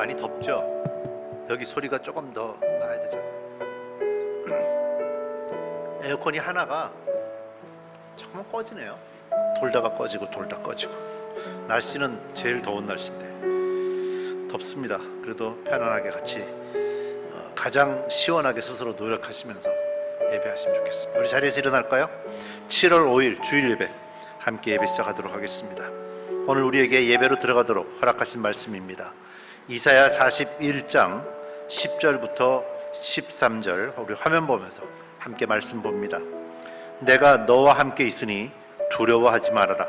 많이 덥죠? 여기 소리가 조금 더 나야 되잖아요. 에어컨이 하나가 정말 꺼지네요. 돌다가 꺼지고 돌다 꺼지고. 날씨는 제일 더운 날씨인데 덥습니다. 그래도 편안하게 같이 가장 시원하게 스스로 노력하시면서 예배하시면 좋겠습니다. 우리 자리에서 일어날까요? 7월 5일 주일 예배 함께 예배 시작하도록 하겠습니다. 오늘 우리에게 예배로 들어가도록 허락하신 말씀입니다. 이사야 41장 10절부터 13절 우리 화면 보면서 함께 말씀 봅니다. 내가 너와 함께 있으니 두려워하지 말아라.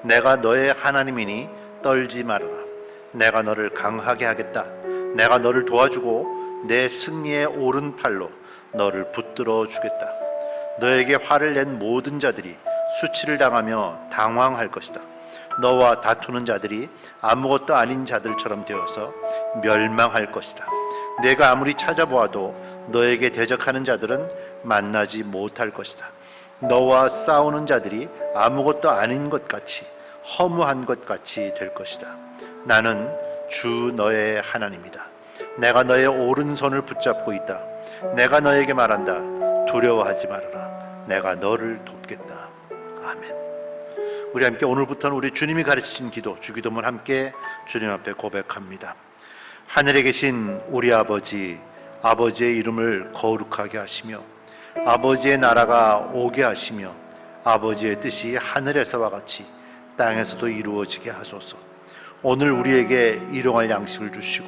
내가 너의 하나님이니 떨지 말아라. 내가 너를 강하게 하겠다. 내가 너를 도와주고 내 승리의 오른팔로 너를 붙들어 주겠다. 너에게 화를 낸 모든 자들이 수치를 당하며 당황할 것이다. 너와 다투는 자들이 아무것도 아닌 자들처럼 되어서 멸망할 것이다. 내가 아무리 찾아보아도 너에게 대적하는 자들은 만나지 못할 것이다. 너와 싸우는 자들이 아무것도 아닌 것 같이 허무한 것 같이 될 것이다. 나는 주 너의 하나님이다. 내가 너의 오른손을 붙잡고 있다. 내가 너에게 말한다. 두려워하지 말아라. 내가 너를 돕겠다. 아멘. 우리 함께 오늘부터는 우리 주님이 가르치신 기도, 주기도문 함께 주님 앞에 고백합니다. 하늘에 계신 우리 아버지, 아버지의 이름을 거룩하게 하시며 아버지의 나라가 오게 하시며 아버지의 뜻이 하늘에서와 같이 땅에서도 이루어지게 하소서. 오늘 우리에게 일용할 양식을 주시고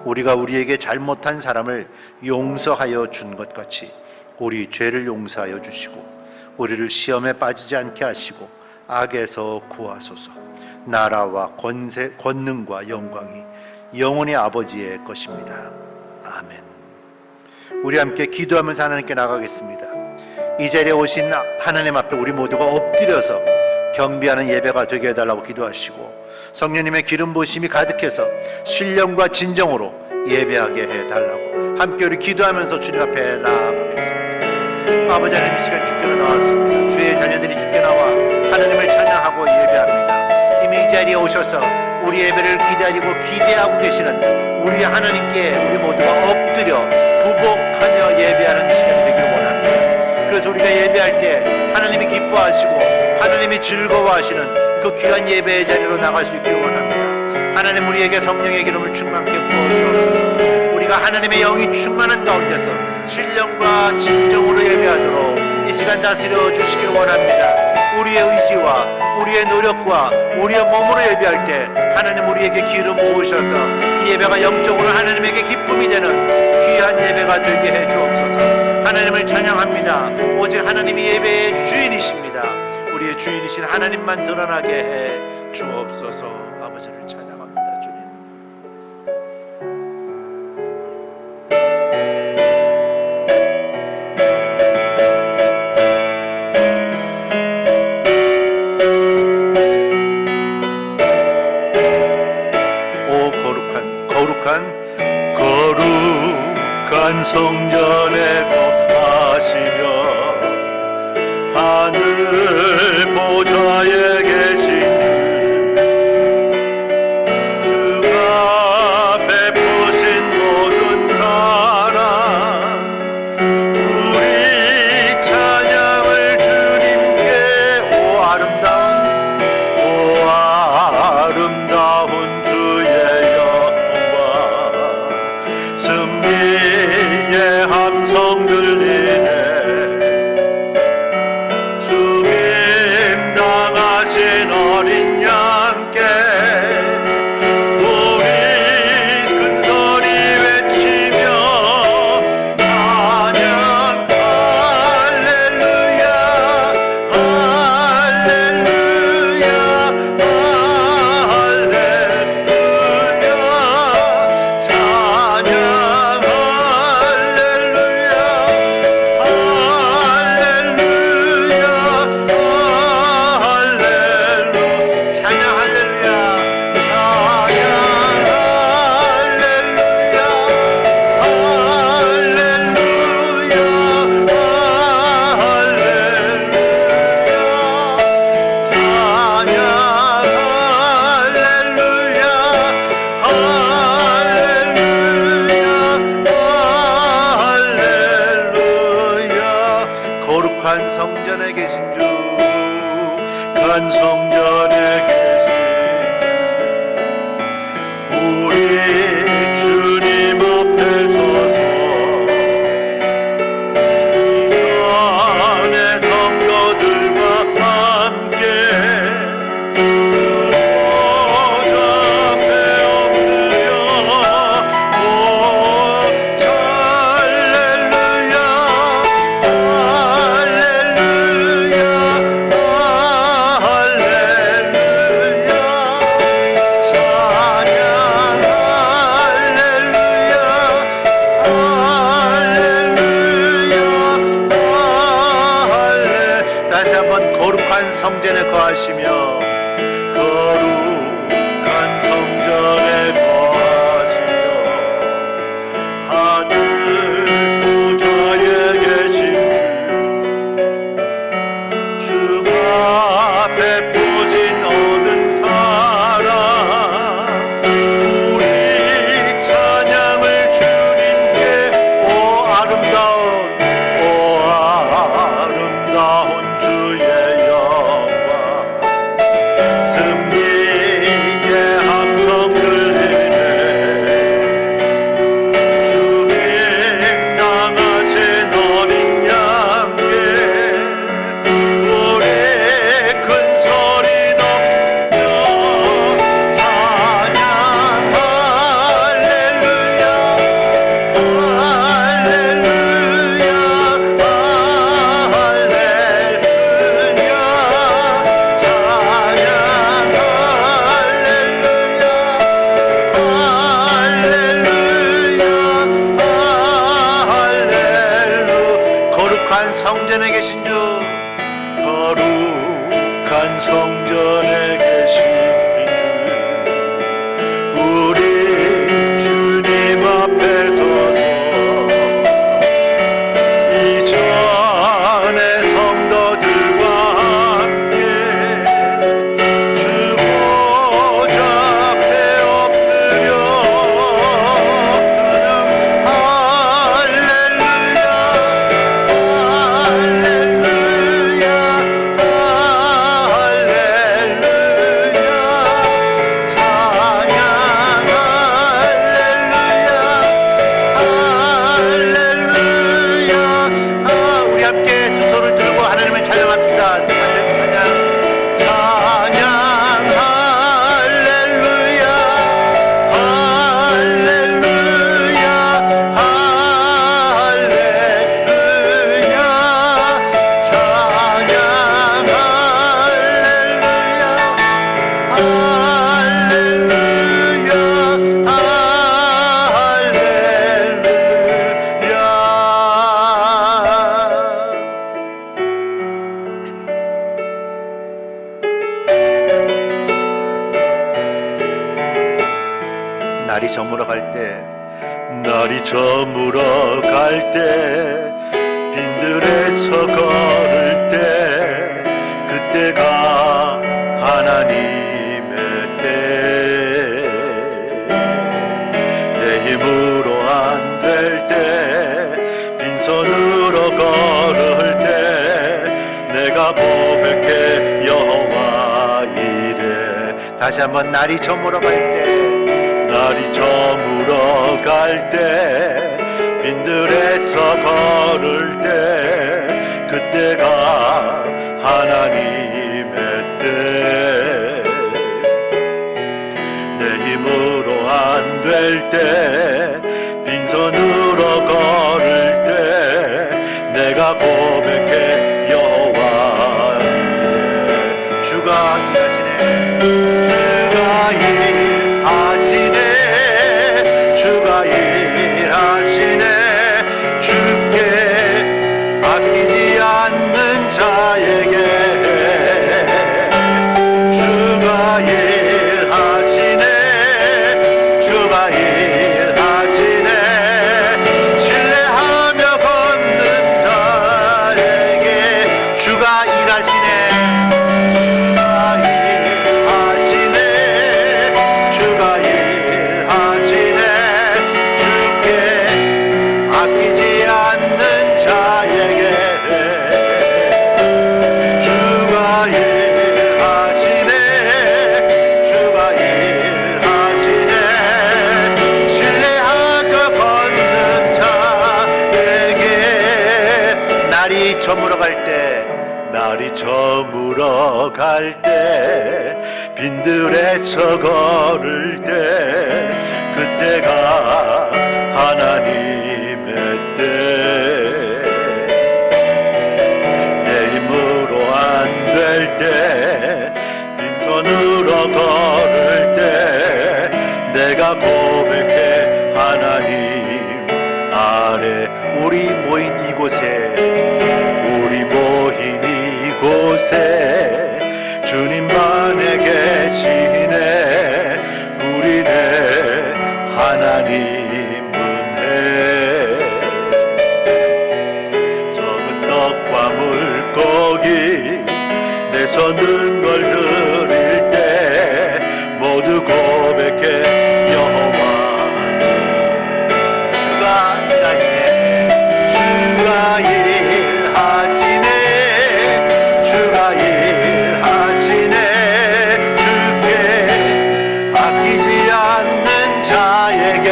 우리가 우리에게 잘못한 사람을 용서하여 준 것 같이 우리 죄를 용서하여 주시고 우리를 시험에 빠지지 않게 하시고 악에서 구하소서. 나라와 권세, 권능과 영광이 영원히 아버지의 것입니다. 아멘. 우리 함께 기도하면서 하나님께 나가겠습니다. 이 자리에 오신 하나님 앞에 우리 모두가 엎드려서 경배하는 예배가 되게 해달라고 기도하시고 성령님의 기름 부으심이 가득해서 신령과 진정으로 예배하게 해달라고 함께 우리 기도하면서 주님 앞에 나아가겠습니다. 아버지 하나님, 이 시간 주께로 나왔습니다. 주의 자녀들이 주께 나와 하나님을 찬양하고 예배합니다. 이미 이 자리에 오셔서 우리 예배를 기대하고 계시는 우리 하나님께 우리 모두가 엎드려 부복하며 예배하는 시간이 되기를 원합니다. 그래서 우리가 예배할 때 하나님이 기뻐하시고 하나님이 즐거워하시는 그 귀한 예배의 자리로 나갈 수 있기를 원합니다. 하나님, 우리에게 성령의 기름을 충만케 부어주옵소서. 우리가 하나님의 영이 충만한 가운데서 신령과 진정으로 예배하도록 이 시간 다스려 주시길 원합니다. 우리의 의지와 우리의 노력과 우리의 몸으로 예배할 때 하나님 우리에게 기름 부으셔서 이 예배가 영적으로 하나님에게 기쁨이 되는 귀한 예배가 되게 해 주옵소서. 하나님을 찬양합니다. 오직 하나님이 예배의 주인이십니다. 우리의 주인이신 하나님만 드러나게 해 주옵소서. 아버지를 찬양합니다. 주님. 거룩한 성전에 거하시며 하늘 보좌에 계신 주, 주가 베푸신 모든 사랑 주리 찬양을 주님께 오 아름다운 주의 승리의 함성 계신 주 간성전에 계신 우리 주님 앞에 서서 이전의 성도들과 함께 주 보좌 앞에 엎드려 성전에 거하시며 거룩한 성전에 거하시며 하늘 보좌에 계신 주 주가 베푸신 얻은 사랑 우리 찬양을 주님께 오 아름다운 주의 성전에 계신 주 거룩한 성전에 계신 주 우리 주님 앞에 서서 이전의 성도들과 함께 주 보좌 앞에 엎드려 날이 저물어 갈 때 빈들에서 걸을 때 그때가 하나님의 때 내 힘으로 안 될 때 빈손으로 걸을 때 내가 고백해 여호와 이래 다시 한번 날이 저물어 갈 때 빈들에서 걸을 때 그때가 하나님의 때 내 힘으로 안 될 때 빈손으로 걸을 때 내가 고백해 여호와 이래 주가 일하시네 주가 일하시네 주가 일하시네 주께 아끼지 않는 자에게 주가 일하시네 주가 일하시네 신뢰하며 걷는 자에게 주가 일하시네 주가 일하시네 저물어 갈 때, 날이 저물어 갈 때, 빈들에서 걸을 때, 그때가 하나님의 때. 내 힘으로 안 될 때, 빈손으로 걸을 때, 내가 고백해 하나님 아래. 우리 모인 이곳에, 우리 모인 이곳에 주님만에 계시네. 우리네 하나님 은혜. 적은 떡과 물고기 내 손은 걸 드릴 때 모두 고백해 여호와. 주가 일하시네, 주가 일하시네, 주가 일하시네. 주께 아끼지 않는 자에게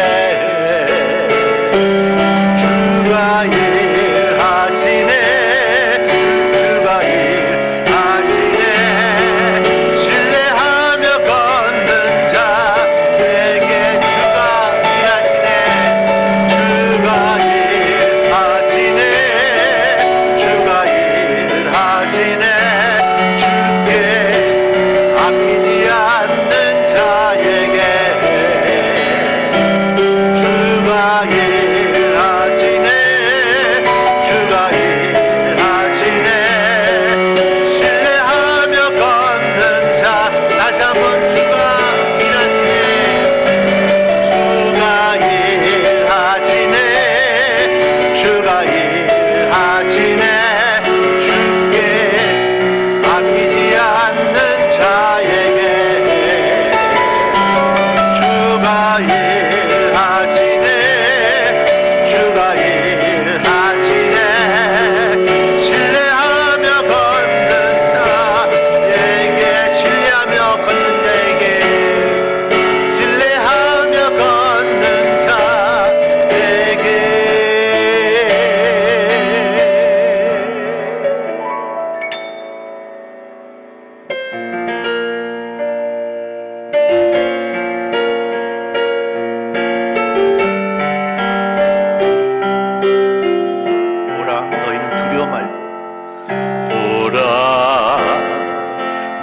주가 일하시네, 주가 일하시네. 신뢰하며 걷는 자에게 주가 일하시네, 주가 일하시네, 주가 일하시네. 주께 아끼지 않는 자에게 주가 일하시네, 주가 일하시네. 신뢰하며 걷는 자, 다시 한번 주가 일하시네, 주가 일하시네, 주가 일하시네. 주께 아끼지 않는 자에게 주가 일하시네, 주가 일하시네. 신뢰하며 걷는 자에게, 신뢰하며 걷는 자에게, 신뢰하며 걷는 자에게. 보라, 너희는 두려워 말고, 보라,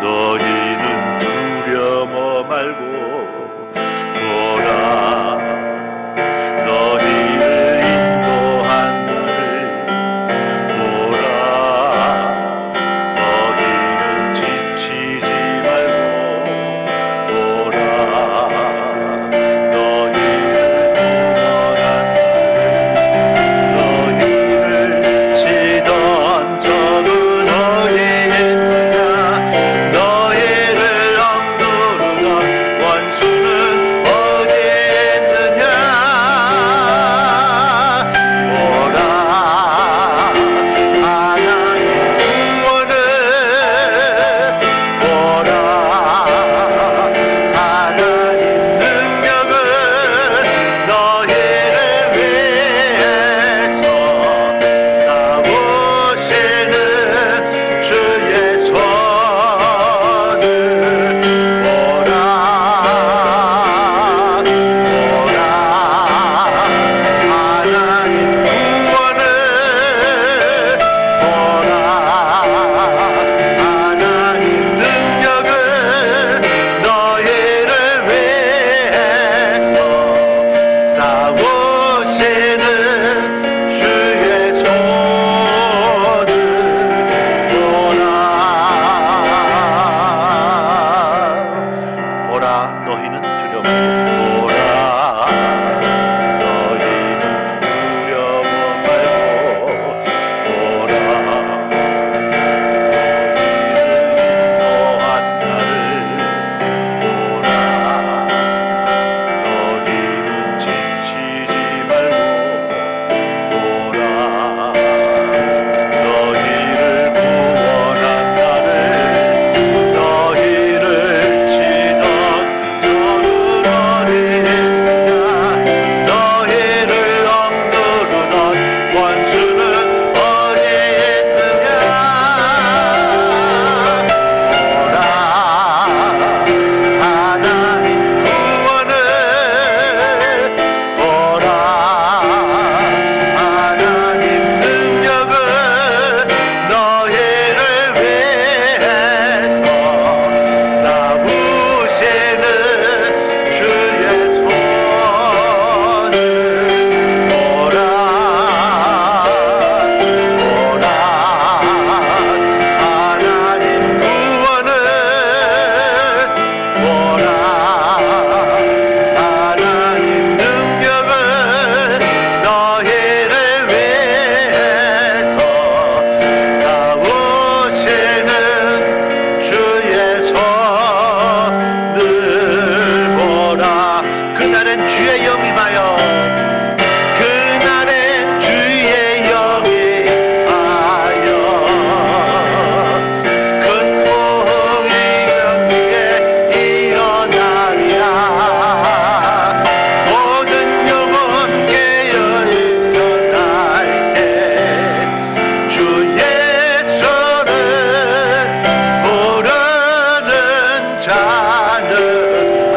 너희는 두려워 말고, 보라, 너희를 인도한 나를, 보라, 너희는 지치지 자는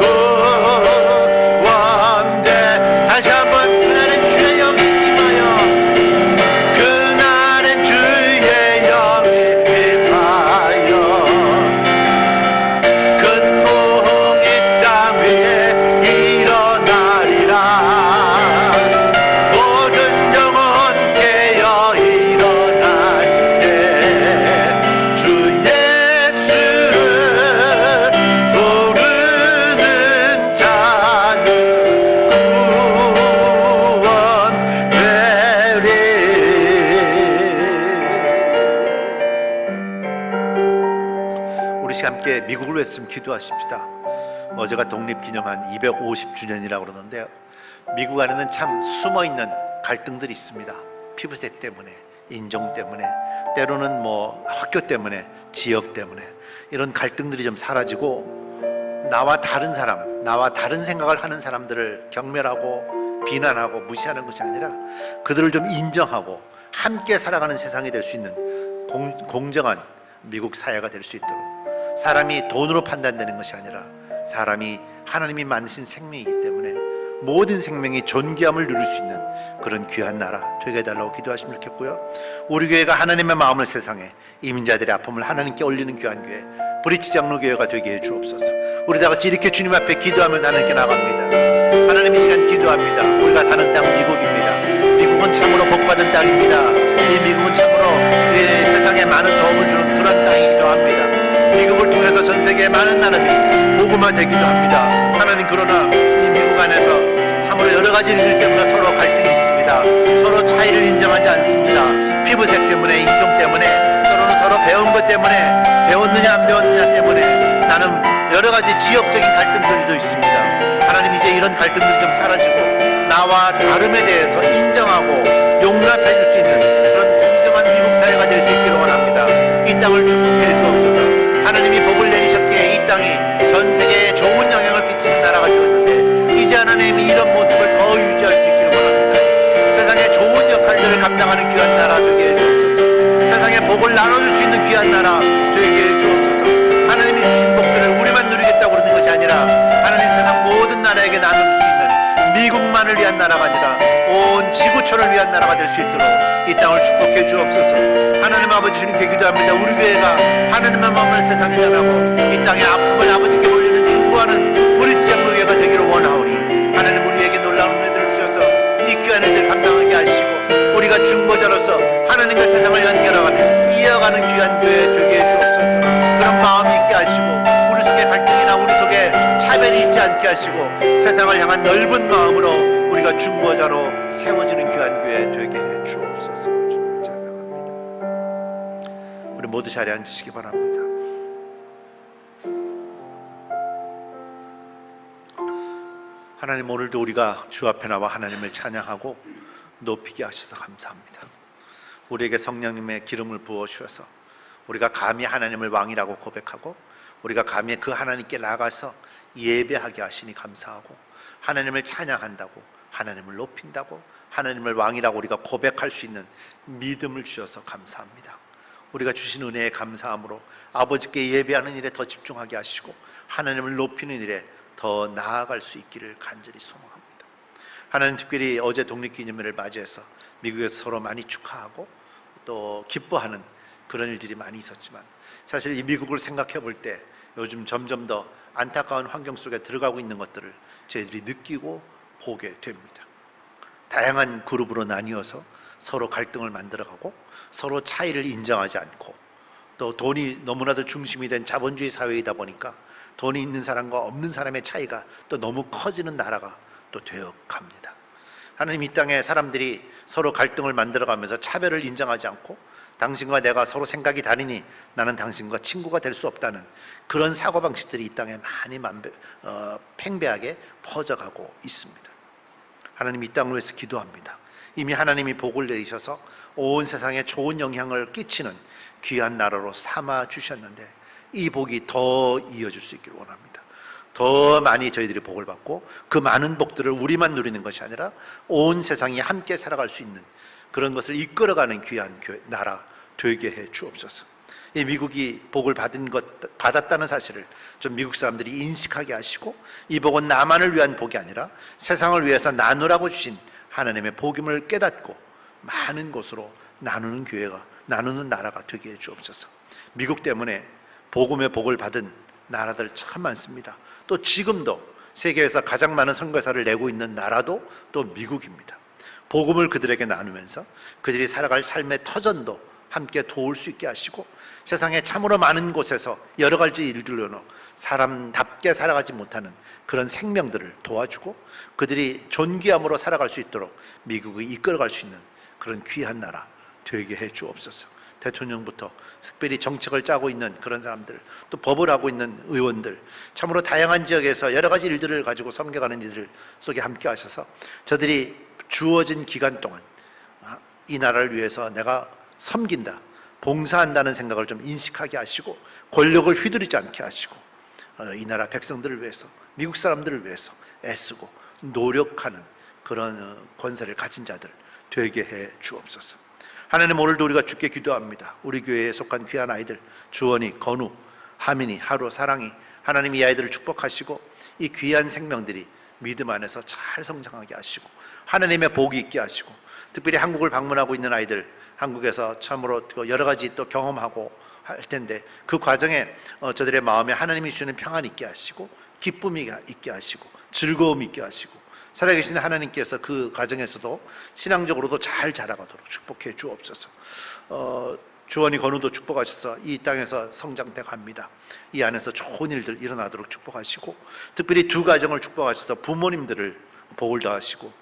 구원대. 다시 한번 그날은 주의 영이 임하여, 그날은 주의 영이 임하여 근무이 땅 위에 일어나리라. 모든 영혼 깨어 일어날 때 주 예수를 부르는 자는 구원되리. 우리 함께 미국을 위해서 좀 기도하십시다. 어제가 독립기념한 250주년이라고 그러는데요, 미국 안에는 참 숨어있는 갈등들이 있습니다. 피부색 때문에, 인종 때문에, 때로는 뭐 학교 때문에, 지역 때문에 이런 갈등들이 좀 사라지고, 나와 다른 사람, 나와 다른 생각을 하는 사람들을 경멸하고 비난하고 무시하는 것이 아니라 그들을 좀 인정하고 함께 살아가는 세상이 될 수 있는 공정한 미국 사회가 될 수 있도록, 사람이 돈으로 판단되는 것이 아니라 사람이 하나님이 만드신 생명이기 때문에 모든 생명이 존귀함을 누릴 수 있는 그런 귀한 나라 되게 해달라고 기도하시면 좋겠고요. 우리 교회가 하나님의 마음을 세상에, 이민자들의 아픔을 하나님께 올리는 귀한 교회, 브릿지 장로교회가 되게 해 주옵소서. 우리 다 같이 이렇게 주님 앞에 기도하면서 하나님께 나갑니다. 하나님, 이 시간 기도합니다. 우리가 사는 땅 미국입니다. 미국은 참으로 복받은 땅입니다. 이 미국은 참으로 세상에 많은 도움을 주는 그런 땅이기도 합니다. 미국을 통해서 전 세계의 많은 나라들이 복음화 되기도 합니다. 하나님, 그러나 이 미국 안에서 참으로 여러 가지 일 때문에 서로 갈등이 있습니다. 서로 차이를 인정하지 않습니다. 피부색 때문에, 인종 때문에, 때로는 서로 배운 것 때문에, 배웠느냐 안 배웠느냐 때문에 나는 여러 가지 지역적인 갈등들도 있습니다. 하나님, 이제 이런 갈등들이 좀 사라지고 나와 다름에 대해서 인정하고 용납해 줄 수 있는 그런 공정한 미국 사회가 될 수 있기를 원합니다. 이 땅을 축복해 주옵소서. 하나님이 복을 내리셨기에 이 땅이 전 세계에 좋은 영향을 끼치는 나라가 되었는데, 이제 하나님이 이런 모습을 더 유지할 수 있기를 원합니다. 세상에 좋은 역할들을 감당하는 귀한 나라 되게 해주옵소서. 세상에 복을 나눠줄 수 있는 귀한 나라 되게 해주옵소서. 하나님이 주신 복들을 우리만 누리겠다고 그러는 것이 아니라 하나님, 세상 모든 나라에게 나눠줄 수 있는 미국만을 위한 나라가 아니라 온 지구촌을 위한 나라가 될 수 있도록 이 땅을 축복해 주옵소서. 하나님 아버지, 주님께 기도합니다. 우리 교회가 하나님의 마음을 세상에 전하고 이 땅의 아픔을 아버지께 올리는 중보하는 브릿지 장로교회가 되기를 원하오니, 하나님 우리에게 놀라운 은혜들을 주셔서 이 귀한 일들 감당하게 하시고, 우리가 중보자로서 하나님과 세상을 연결하는, 이어가는 귀한 교회 되게 해주옵소서. 그런 마음이 있게 하시고, 우리 속에 갈등이나 우리 속에 차별이 있지 않게 하시고, 세상을 향한 넓은 마음으로 우리가 중보자로 세워지는 귀한 교회 되게 해주옵소서. 주님을 찬양합니다. 우리 모두 자리에 앉으시기 바랍니다. 하나님, 오늘도 우리가 주 앞에 나와 하나님을 찬양하고 높이게 하셔서 감사합니다. 우리에게 성령님의 기름을 부어 주셔서 우리가 감히 하나님을 왕이라고 고백하고, 우리가 감히 그 하나님께 나가서 예배하게 하시니 감사하고, 하나님을 찬양한다고, 하나님을 높인다고, 하나님을 왕이라고 우리가 고백할 수 있는 믿음을 주셔서 감사합니다. 우리가 주신 은혜에 감사함으로 아버지께 예배하는 일에 더 집중하게 하시고, 하나님을 높이는 일에 더 나아갈 수 있기를 간절히 소망합니다. 하나님, 특별히 어제 독립기념일을 맞이해서 미국에서 서로 많이 축하하고 또 기뻐하는 그런 일들이 많이 있었지만, 사실 이 미국을 생각해 볼 때 요즘 점점 더 안타까운 환경 속에 들어가고 있는 것들을 저희들이 느끼고 보게 됩니다. 다양한 그룹으로 나뉘어서 서로 갈등을 만들어가고, 서로 차이를 인정하지 않고, 또 돈이 너무나도 중심이 된 자본주의 사회이다 보니까 돈이 있는 사람과 없는 사람의 차이가 또 너무 커지는 나라가 또 되어 갑니다. 하나님, 이 땅에 사람들이 서로 갈등을 만들어가면서 차별을 인정하지 않고, 당신과 내가 서로 생각이 다르니 나는 당신과 친구가 될 수 없다는 그런 사고방식들이 이 땅에 많이 팽배하게 퍼져가고 있습니다. 하나님, 이 땅을 위해서 기도합니다. 이미 하나님이 복을 내리셔서 온 세상에 좋은 영향을 끼치는 귀한 나라로 삼아 주셨는데, 이 복이 더 이어질 수 있기를 원합니다. 더 많이 저희들이 복을 받고, 그 많은 복들을 우리만 누리는 것이 아니라 온 세상이 함께 살아갈 수 있는 그런 것을 이끌어가는 귀한 나라 되게 해 주옵소서. 이 미국이 복을 받았다는 사실을 좀 미국 사람들이 인식하게 하시고, 이 복은 나만을 위한 복이 아니라 세상을 위해서 나누라고 주신 하나님의 복임을 깨닫고 많은 곳으로 나누는 교회가, 나누는 나라가 되게 해 주옵소서. 미국 때문에 복음의 복을 받은 나라들 참 많습니다. 또 지금도 세계에서 가장 많은 선교사를 내고 있는 나라도 또 미국입니다. 복음을 그들에게 나누면서 그들이 살아갈 삶의 터전도 함께 도울 수 있게 하시고, 세상에 참으로 많은 곳에서 여러 가지 일들로는 사람답게 살아가지 못하는 그런 생명들을 도와주고 그들이 존귀함으로 살아갈 수 있도록 미국을 이끌어갈 수 있는 그런 귀한 나라 되게 해 주옵소서. 대통령부터 특별히 정책을 짜고 있는 그런 사람들, 또 법을 하고 있는 의원들, 참으로 다양한 지역에서 여러 가지 일들을 가지고 섬겨가는 이들 속에 함께 하셔서 저들이 주어진 기간 동안 이 나라를 위해서 내가 섬긴다, 봉사한다는 생각을 좀 인식하게 하시고 권력을 휘두르지 않게 하시고 이 나라 백성들을 위해서, 미국 사람들을 위해서 애쓰고 노력하는 그런 권세를 가진 자들 되게 해 주옵소서. 하나님, 오늘도 우리가 주께 기도합니다. 우리 교회에 속한 귀한 아이들 주원이, 건우, 하민이, 하루, 사랑이, 하나님 이 아이들을 축복하시고 이 귀한 생명들이 믿음 안에서 잘 성장하게 하시고 하나님의 복이 있게 하시고, 특별히 한국을 방문하고 있는 아이들, 한국에서 참으로 여러 가지 또 경험하고 할 텐데 그 과정에 저들의 마음에 하나님이 주시는 평안이 있게 하시고 기쁨이 있게 하시고 즐거움이 있게 하시고, 살아계신 하나님께서 그 과정에서도 신앙적으로도 잘 자라가도록 축복해 주옵소서. 주원이, 건우도 축복하셔서 이 땅에서 성장돼 갑니다. 이 안에서 좋은 일들 일어나도록 축복하시고, 특별히 두 가정을 축복하셔서 부모님들을 복을 더하시고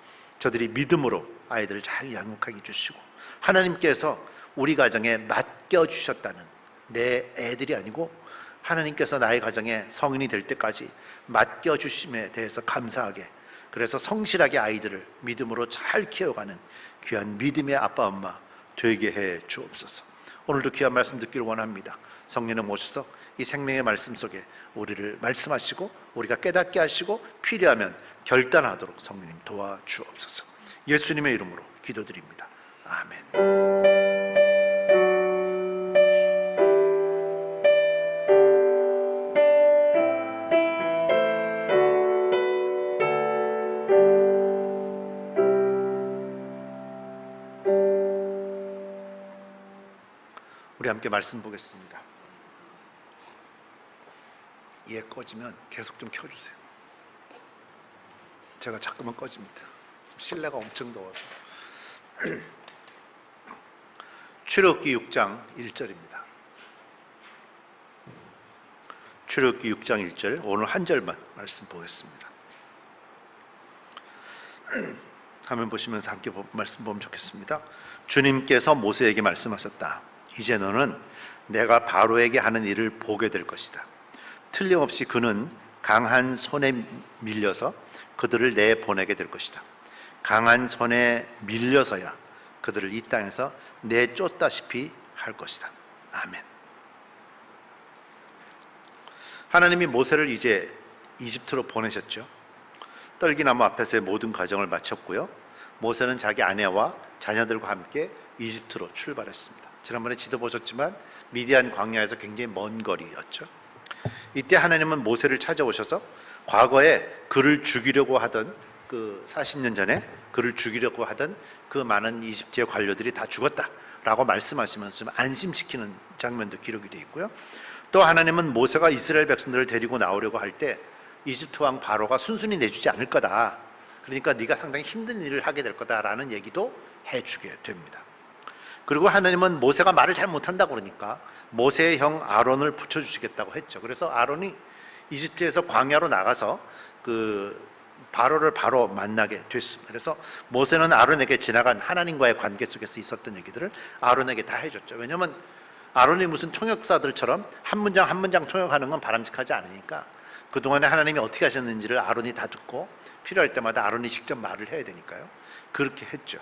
저들이 믿음으로 아이들을 잘 양육하게 주시고, 하나님께서 우리 가정에 맡겨주셨다는, 내 애들이 아니고 하나님께서 나의 가정에 성인이 될 때까지 맡겨주심에 대해서 감사하게, 그래서 성실하게 아이들을 믿음으로 잘 키워가는 귀한 믿음의 아빠 엄마 되게 해 주옵소서. 오늘도 귀한 말씀 듣기를 원합니다. 성령님 오셔서 이 생명의 말씀 속에 우리를 말씀하시고 우리가 깨닫게 하시고 필요하면 결단하도록 성령님 도와주옵소서. 예수님의 이름으로 기도드립니다. 아멘. 우리 함께 말씀 보겠습니다. 얘 꺼지면 계속 좀 켜주세요. 제가 자꾸만 꺼집니다. 지금 실내가 엄청 더워서. 출애굽기 6장 1절입니다. 출애굽기 6장 1절, 오늘 한 절만 말씀 보겠습니다. 화면 보시면서 함께 말씀 보면 좋겠습니다. 주님께서 모세에게 말씀하셨다. 이제 너는 내가 바로에게 하는 일을 보게 될 것이다. 틀림없이 그는 강한 손에 밀려서 그들을 내보내게 될 것이다. 강한 손에 밀려서야 그들을 이 땅에서 내쫓다시피 할 것이다. 아멘. 하나님이 모세를 이제 이집트로 보내셨죠. 떨기나무 앞에서의 모든 과정을 마쳤고요. 모세는 자기 아내와 자녀들과 함께 이집트로 출발했습니다. 지난번에 지도 보셨지만 미디안 광야에서 굉장히 먼 거리였죠. 이때 하나님은 모세를 찾아오셔서 과거에 그를 죽이려고 하던, 그 40년 전에 그를 죽이려고 하던 그 많은 이집트의 관료들이 다 죽었다라고 말씀하시면서 좀 안심시키는 장면도 기록이 되어 있고요. 또 하나님은 모세가 이스라엘 백성들을 데리고 나오려고 할 때 이집트 왕 바로가 순순히 내주지 않을 거다, 그러니까 네가 상당히 힘든 일을 하게 될 거다라는 얘기도 해주게 됩니다. 그리고 하나님은 모세가 말을 잘 못한다고 그러니까 모세의 형 아론을 붙여주시겠다고 했죠. 그래서 아론이 이집트에서 광야로 나가서 그 바로를 바로 만나게 됐습니다. 그래서 모세는 아론에게 지나간 하나님과의 관계 속에서 있었던 얘기들을 아론에게 다 해줬죠. 왜냐하면 아론이 무슨 통역사들처럼 한 문장 한 문장 통역하는 건 바람직하지 않으니까 그동안에 하나님이 어떻게 하셨는지를 아론이 다 듣고 필요할 때마다 아론이 직접 말을 해야 되니까요. 그렇게 했죠.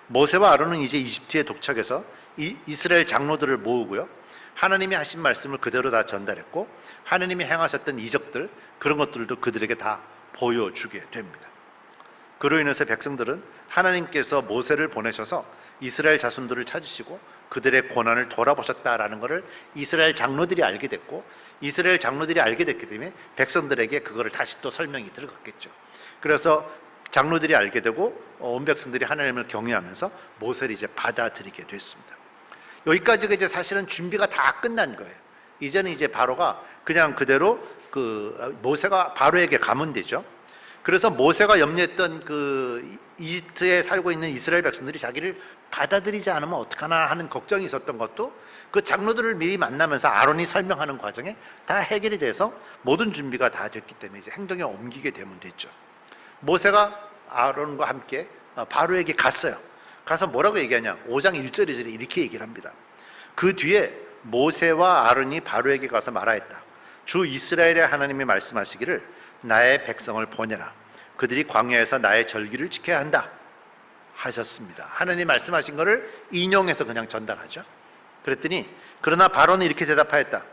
모세와 아론은 이제 이집트에 도착해서 이스라엘 장로들을 모으고요. 하나님이 하신 말씀을 그대로 다 전달했고 하나님이 행하셨던 이적들, 그런 것들도 그들에게 다 보여주게 됩니다. 그로 인해서 백성들은 하나님께서 모세를 보내셔서 이스라엘 자손들을 찾으시고 그들의 고난을 돌아보셨다라는 것을 이스라엘 장로들이 알게 됐고, 이스라엘 장로들이 알게 됐기 때문에 백성들에게 그거를 다시 또 설명이 들어갔겠죠. 그래서 장로들이 알게 되고 온 백성들이 하나님을 경외하면서 모세를 이제 받아들이게 됐습니다. 여기까지가 이제 사실은 준비가 다 끝난 거예요. 이제는 이제 바로가 그냥 그대로 모세가 바로에게 가면 되죠. 그래서 모세가 염려했던 이집트에 살고 있는 이스라엘 백성들이 자기를 받아들이지 않으면 어떡하나 하는 걱정이 있었던 것도 그 장로들을 미리 만나면서 아론이 설명하는 과정에 다 해결이 돼서 모든 준비가 다 됐기 때문에 이제 행동에 옮기게 되면 됐죠. 모세가 아론과 함께 바로에게 갔어요. 가서 뭐라고 얘기하냐, 5장 1절 2절에 이렇게 얘기를 합니다. 그 뒤에 모세와 아론이 바로에게 가서 말하였다. 주 이스라엘의 하나님이 말씀하시기를 나의 백성을 보내라. 그들이 광야에서 나의 절기를 지켜야 한다 하셨습니다. 하나님 말씀하신 것을 인용해서 그냥 전달하죠. 그랬더니 그러나 바로는 이렇게 대답하였다.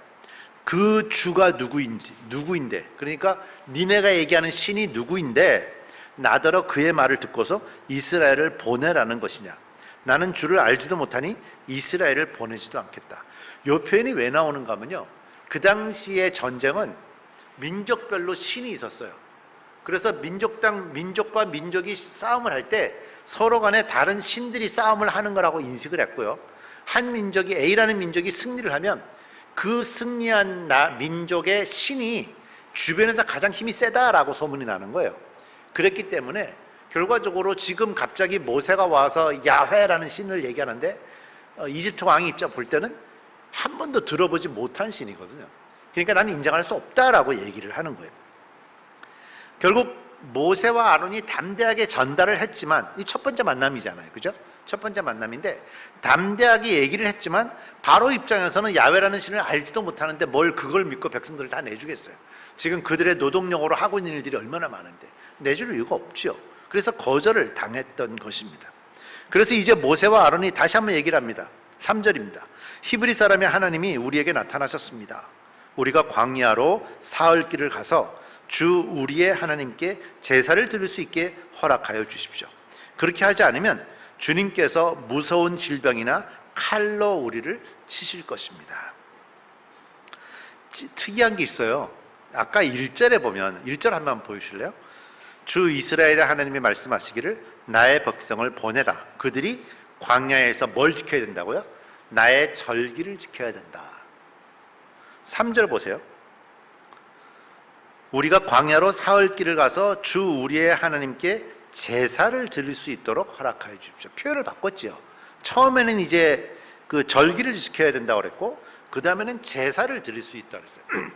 그 주가 누구인데, 그러니까 니네가 얘기하는 신이 누구인데 나더러 그의 말을 듣고서 이스라엘을 보내라는 것이냐. 나는 주를 알지도 못하니 이스라엘을 보내지도 않겠다. 이 표현이 왜 나오는가 하면요, 그 당시의 전쟁은 민족별로 신이 있었어요. 그래서 민족과 민족이 싸움을 할 때 서로 간에 다른 신들이 싸움을 하는 거라고 인식을 했고요, 한 민족이, A라는 민족이 승리를 하면 그 승리한 민족의 신이 주변에서 가장 힘이 세다라고 소문이 나는 거예요. 그랬기 때문에 결과적으로 지금 갑자기 모세가 와서 야훼라는 신을 얘기하는데 이집트 왕이 입장 볼 때는 한 번도 들어보지 못한 신이거든요. 그러니까 나는 인정할 수 없다라고 얘기를 하는 거예요. 결국 모세와 아론이 담대하게 전달을 했지만, 이 첫 번째 만남이잖아요, 그죠? 첫 번째 만남인데 담대하게 얘기를 했지만 바로 입장에서는 야훼라는 신을 알지도 못하는데 뭘 그걸 믿고 백성들을 다 내주겠어요. 지금 그들의 노동력으로 하고 있는 일들이 얼마나 많은데 내줄 이유가 없죠. 그래서 거절을 당했던 것입니다. 그래서 이제 모세와 아론이 다시 한번 얘기를 합니다. 3절입니다. 히브리 사람의 하나님이 우리에게 나타나셨습니다. 우리가 광야로 사흘길을 가서 주 우리의 하나님께 제사를 드릴 수 있게 허락하여 주십시오. 그렇게 하지 않으면 주님께서 무서운 질병이나 칼로 우리를 치실 것입니다. 특이한 게 있어요. 아까 1절에 보면, 1절 한번 보여주실래요? 주 이스라엘의 하나님이 말씀하시기를 나의 백성을 보내라. 그들이 광야에서 뭘 지켜야 된다고요? 나의 절기를 지켜야 된다. 3절 보세요. 우리가 광야로 사흘길을 가서 주 우리의 하나님께 제사를 드릴 수 있도록 허락하여 주십시오. 표현을 바꿨지요. 처음에는 이제 그 절기를 지켜야 된다고 그랬고, 그 다음에는 제사를 드릴 수 있다고 그랬어요.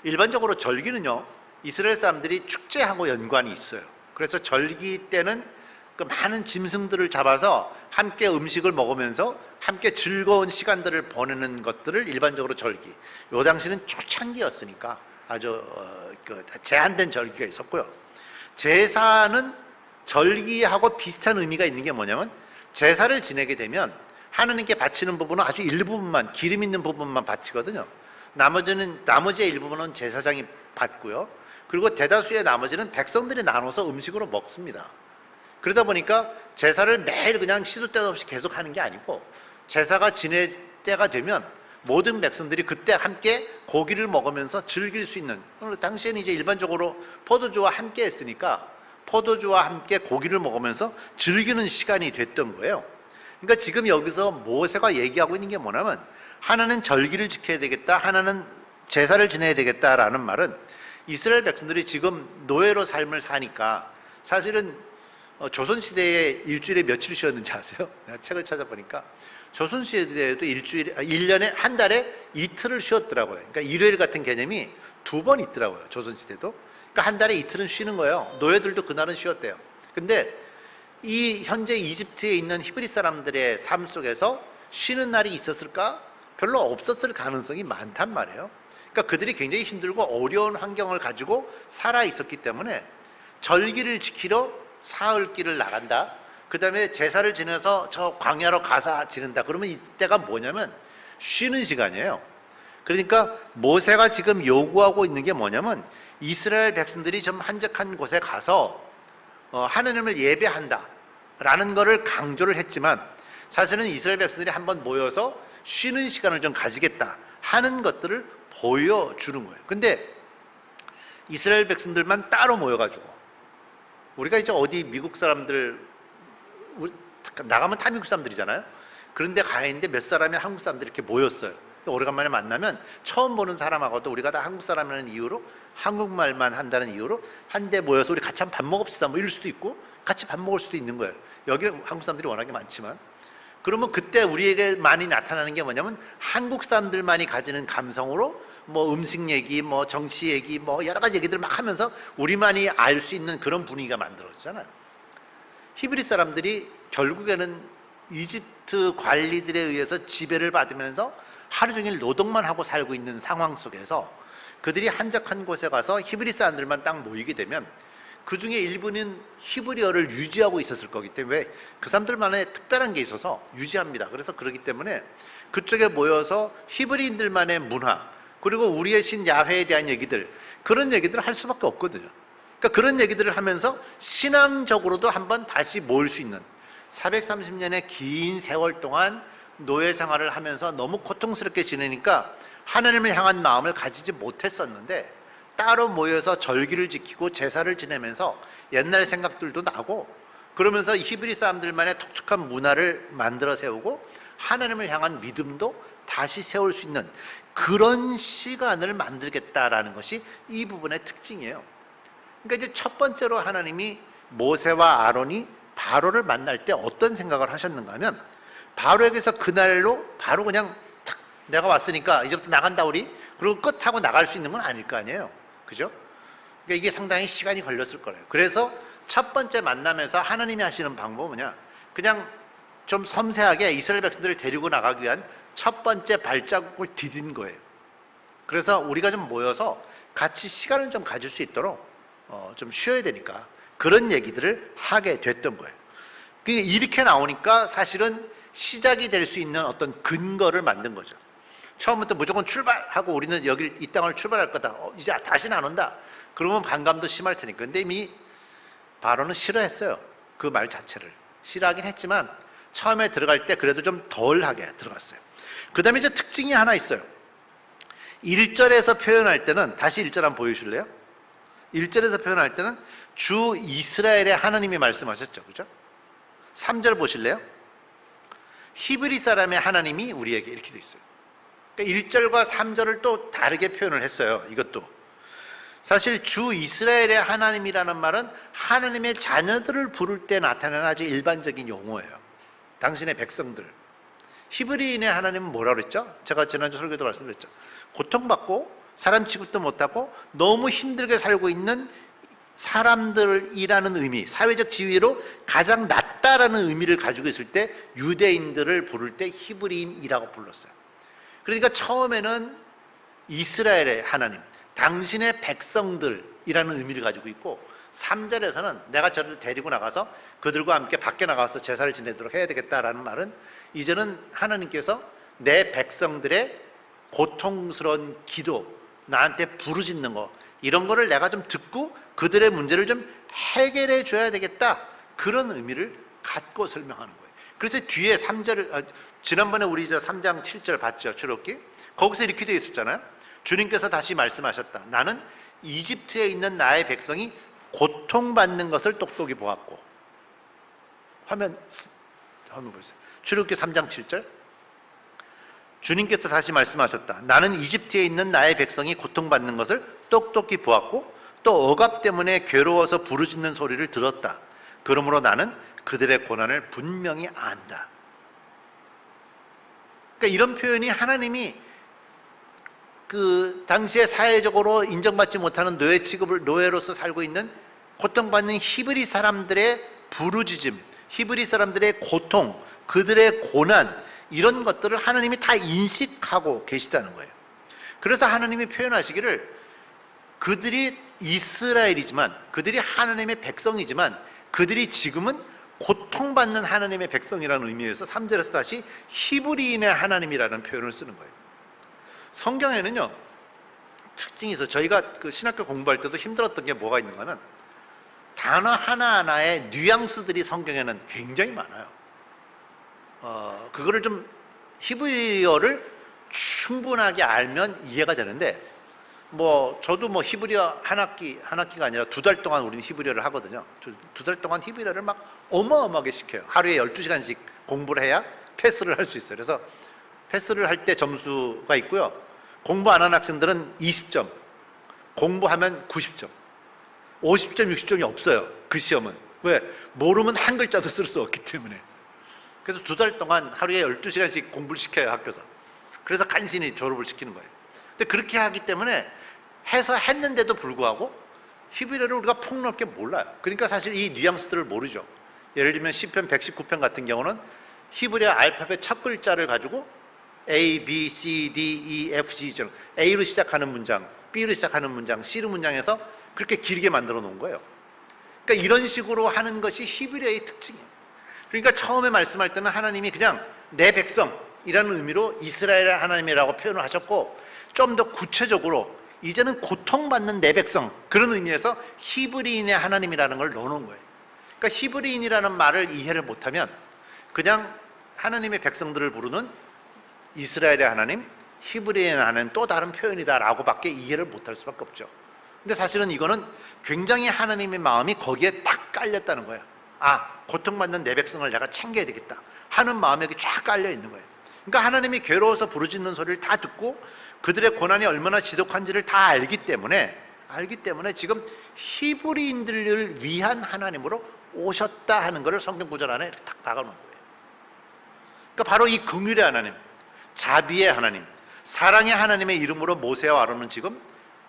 일반적으로 절기는요, 이스라엘 사람들이 축제하고 연관이 있어요. 그래서 절기 때는 그 많은 짐승들을 잡아서 함께 음식을 먹으면서 함께 즐거운 시간들을 보내는 것들을 일반적으로 절기. 요 당시는 초창기였으니까 아주 제한된 절기가 있었고요. 제사는 절기하고 비슷한 의미가 있는 게 뭐냐면, 제사를 지내게 되면 하나님께 바치는 부분은 아주 일부분만, 기름 있는 부분만 바치거든요. 나머지의 일부분은 제사장이 받고요. 그리고 대다수의 나머지는 백성들이 나눠서 음식으로 먹습니다. 그러다 보니까 제사를 매일 그냥 시도 때도 없이 계속 하는 게 아니고, 제사가 지낼 때가 되면 모든 백성들이 그때 함께 고기를 먹으면서 즐길 수 있는, 당시에는 이제 일반적으로 포도주와 함께 했으니까 포도주와 함께 고기를 먹으면서 즐기는 시간이 됐던 거예요. 그러니까 지금 여기서 모세가 얘기하고 있는 게 뭐냐면, 하나는 절기를 지켜야 되겠다, 하나는 제사를 지내야 되겠다라는 말은, 이스라엘 백성들이 지금 노예로 삶을 사니까 사실은 조선시대에 일주일에 며칠 쉬었는지 아세요? 내가 책을 찾아보니까 조선시대에도 1년에 한 달에 이틀을 쉬었더라고요. 그러니까 일요일 같은 개념이 2번 있더라고요, 조선시대도. 그러니까 한 달에 이틀은 쉬는 거예요. 노예들도 그날은 쉬었대요. 근데 이 현재 이집트에 있는 히브리 사람들의 삶 속에서 쉬는 날이 있었을까? 별로 없었을 가능성이 많단 말이에요. 그러니까 그들이 굉장히 힘들고 어려운 환경을 가지고 살아 있었기 때문에 절기를 지키러 사흘길을 나간다. 그 다음에 제사를 지내서 저 광야로 가서 지낸다. 그러면 이때가 뭐냐면 쉬는 시간이에요. 그러니까 모세가 지금 요구하고 있는 게 뭐냐면, 이스라엘 백성들이 좀 한적한 곳에 가서 하나님을 예배한다 라는 거를 강조를 했지만, 사실은 이스라엘 백성들이 한번 모여서 쉬는 시간을 좀 가지겠다 하는 것들을 보여주는 거예요. 근데 이스라엘 백성들만 따로 모여가지고, 우리가 이제 어디 미국 사람들 나가면 다 미국 사람들이잖아요. 그런데 가 있는데 몇 사람이 한국 사람들이 이렇게 모였어요. 오래간만에 만나면 처음 보는 사람하고도 우리가 다 한국 사람이라는 이유로, 한국말만 한다는 이유로 한데 모여서 우리 같이 한번 밥 먹읍시다 뭐 이럴 수도 있고, 같이 밥 먹을 수도 있는 거예요. 여기 한국 사람들이 워낙에 많지만. 그러면 그때 우리에게 많이 나타나는 게 뭐냐면, 한국 사람들만이 가지는 감성으로 뭐 음식 얘기, 뭐 정치 얘기, 뭐 여러 가지 얘기들 막 하면서 우리만이 알 수 있는 그런 분위기가 만들어지잖아요. 히브리 사람들이 결국에는 이집트 관리들에 의해서 지배를 받으면서 하루 종일 노동만 하고 살고 있는 상황 속에서 그들이 한적한 곳에 가서 히브리 사람들만 딱 모이게 되면 그 중에 일부는 히브리어를 유지하고 있었을 거기 때문에 그 사람들만의 특별한 게 있어서 유지합니다. 그래서 그렇기 때문에 그쪽에 모여서 히브리인들만의 문화, 그리고 우리의 신 야훼에 대한 얘기들, 그런 얘기들을 할 수밖에 없거든요. 그러니까 그런 얘기들을 하면서 신앙적으로도 한번 다시 모일 수 있는, 430년의 긴 세월 동안 노예 생활을 하면서 너무 고통스럽게 지내니까 하나님을 향한 마음을 가지지 못했었는데, 따로 모여서 절기를 지키고 제사를 지내면서 옛날 생각들도 나고, 그러면서 히브리 사람들만의 독특한 문화를 만들어 세우고 하나님을 향한 믿음도 다시 세울 수 있는 그런 시간을 만들겠다라는 것이 이 부분의 특징이에요. 그러니까 이제 첫 번째로 하나님이 모세와 아론이 바로를 만날 때 어떤 생각을 하셨는가 하면, 바로에게서 그날로 바로 그냥 탁 내가 왔으니까 이제부터 나간다 우리, 그리고 끝하고 나갈 수 있는 건 아닐 거 아니에요. 그죠? 그러니까 이게 상당히 시간이 걸렸을 거예요. 그래서 첫 번째 만남에서 하나님이 하시는 방법은 뭐냐, 그냥 좀 섬세하게 이스라엘 백성들을 데리고 나가기 위한 첫 번째 발자국을 디딘 거예요. 그래서 우리가 좀 모여서 같이 시간을 좀 가질 수 있도록 좀 쉬어야 되니까 그런 얘기들을 하게 됐던 거예요. 이렇게 나오니까 사실은 시작이 될 수 있는 어떤 근거를 만든 거죠. 처음부터 무조건 출발하고 우리는 여기 이 땅을 출발할 거다, 이제 다시는 안 온다, 그러면 반감도 심할 테니까. 근데 이미 바로는 싫어했어요. 그 말 자체를 싫어하긴 했지만 처음에 들어갈 때 그래도 좀 덜하게 들어갔어요. 그 다음에 이제 특징이 하나 있어요. 1절에서 표현할 때는, 다시 1절 한번 보여주실래요? 1절에서 표현할 때는 주 이스라엘의 하나님이 말씀하셨죠. 그죠? 3절 보실래요? 히브리 사람의 하나님이 우리에게, 이렇게 돼 있어요. 그러니까 1절과 3절을 또 다르게 표현을 했어요. 이것도 사실 주 이스라엘의 하나님이라는 말은 하나님의 자녀들을 부를 때 나타나는 아주 일반적인 용어예요. 당신의 백성들. 히브리인의 하나님은 뭐라고 그랬죠? 제가 지난주 설교도 말씀드렸죠. 고통받고 사람 취급도 못하고 너무 힘들게 살고 있는 사람들이라는 의미, 사회적 지위로 가장 낮다라는 의미를 가지고 있을 때 유대인들을 부를 때 히브리인이라고 불렀어요. 그러니까 처음에는 이스라엘의 하나님, 당신의 백성들이라는 의미를 가지고 있고, 3절에서는 내가 저를 데리고 나가서 그들과 함께 밖에 나가서 제사를 지내도록 해야 되겠다라는 말은, 이제는 하나님께서 내 백성들의 고통스러운 기도, 나한테 부르짖는 거, 이런 거를 내가 좀 듣고 그들의 문제를 좀 해결해 줘야 되겠다, 그런 의미를 갖고 설명하는 거예요. 그래서 뒤에 3절, 지난번에 우리 저 3장 7절 봤죠, 출애굽기. 거기서 이렇게 되어 있었잖아요. 주님께서 다시 말씀하셨다. 나는 이집트에 있는 나의 백성이 고통받는 것을 똑똑히 보았고. 화면 보세요. 출애굽기 3장 7절. 주님께서 다시 말씀하셨다. 나는 이집트에 있는 나의 백성이 고통받는 것을 똑똑히 보았고, 또 억압 때문에 괴로워서 부르짖는 소리를 들었다. 그러므로 나는 그들의 고난을 분명히 안다. 그러니까 이런 표현이, 하나님이 그 당시에 사회적으로 인정받지 못하는 노예 취급을, 노예로서 살고 있는 고통받는 히브리 사람들의 부르짖음, 히브리 사람들의 고통, 그들의 고난, 이런 것들을 하나님이 다 인식하고 계시다는 거예요. 그래서 하나님이 표현하시기를, 그들이 이스라엘이지만, 그들이 하나님의 백성이지만, 그들이 지금은 고통받는 하나님의 백성이라는 의미에서 3절에서 다시 히브리인의 하나님이라는 표현을 쓰는 거예요. 성경에는요, 특징이 있어요. 저희가 그 신학교 공부할 때도 힘들었던 게 뭐가 있는가 하면, 단어 하나하나의 뉘앙스들이 성경에는 굉장히 많아요. 그거를 좀 히브리어를 충분하게 알면 이해가 되는데, 뭐 저도 뭐 히브리어 한 학기가 아니라 2달 동안 우리는 히브리어를 하거든요. 2달 동안 히브리어를 막 어마어마하게 시켜요. 하루에 12시간씩 공부를 해야 패스를 할 수 있어요. 그래서 패스를 할 때 점수가 있고요. 공부 안 하는 학생들은 20점, 공부하면 90점, 50점, 60점이 없어요. 그 시험은. 왜? 모르면 한 글자도 쓸 수 없기 때문에. 그래서 2달 동안 하루에 12시간씩 공부를 시켜요, 학교에서. 그래서 간신히 졸업을 시키는 거예요. 근데 그렇게 하기 때문에 해서 했는데도 불구하고 히브리어를 우리가 폭넓게 몰라요. 그러니까 사실 이 뉘앙스들을 모르죠. 예를 들면 시편 119편 같은 경우는 히브리어 알파벳 첫 글자를 가지고 A, B, C, D, E, F, G 죠. A로 시작하는 문장, B로 시작하는 문장, C로 문장에서 그렇게 길게 만들어 놓은 거예요. 그러니까 이런 식으로 하는 것이 히브리어의 특징이에요. 그러니까 처음에 말씀할 때는 하나님이 그냥 내 백성이라는 의미로 이스라엘 하나님이라고 표현을 하셨고, 좀 더 구체적으로 이제는 고통받는 내 백성, 그런 의미에서 히브리인의 하나님이라는 걸 넣어놓은 거예요. 그러니까 히브리인이라는 말을 이해를 못하면 그냥 하나님의 백성들을 부르는 이스라엘의 하나님, 히브리인의 하나님 또 다른 표현이다라고 밖에 이해를 못할 수밖에 없죠. 근데 사실은 이거는 굉장히 하나님의 마음이 거기에 딱 깔렸다는 거예요. 아, 고통받는 내 백성을 내가 챙겨야 되겠다 하는 마음이 여기 쫙 깔려 있는 거예요. 그러니까 하나님이 괴로워서 부르짖는 소리를 다 듣고 그들의 고난이 얼마나 지독한지를 다 알기 때문에 지금 히브리인들을 위한 하나님으로 오셨다 하는 것을 성경 구절 안에 이렇게 딱 박아놓은 거예요. 그러니까 바로 이 긍휼의 하나님, 자비의 하나님, 사랑의 하나님의 이름으로 모세와 아론은 지금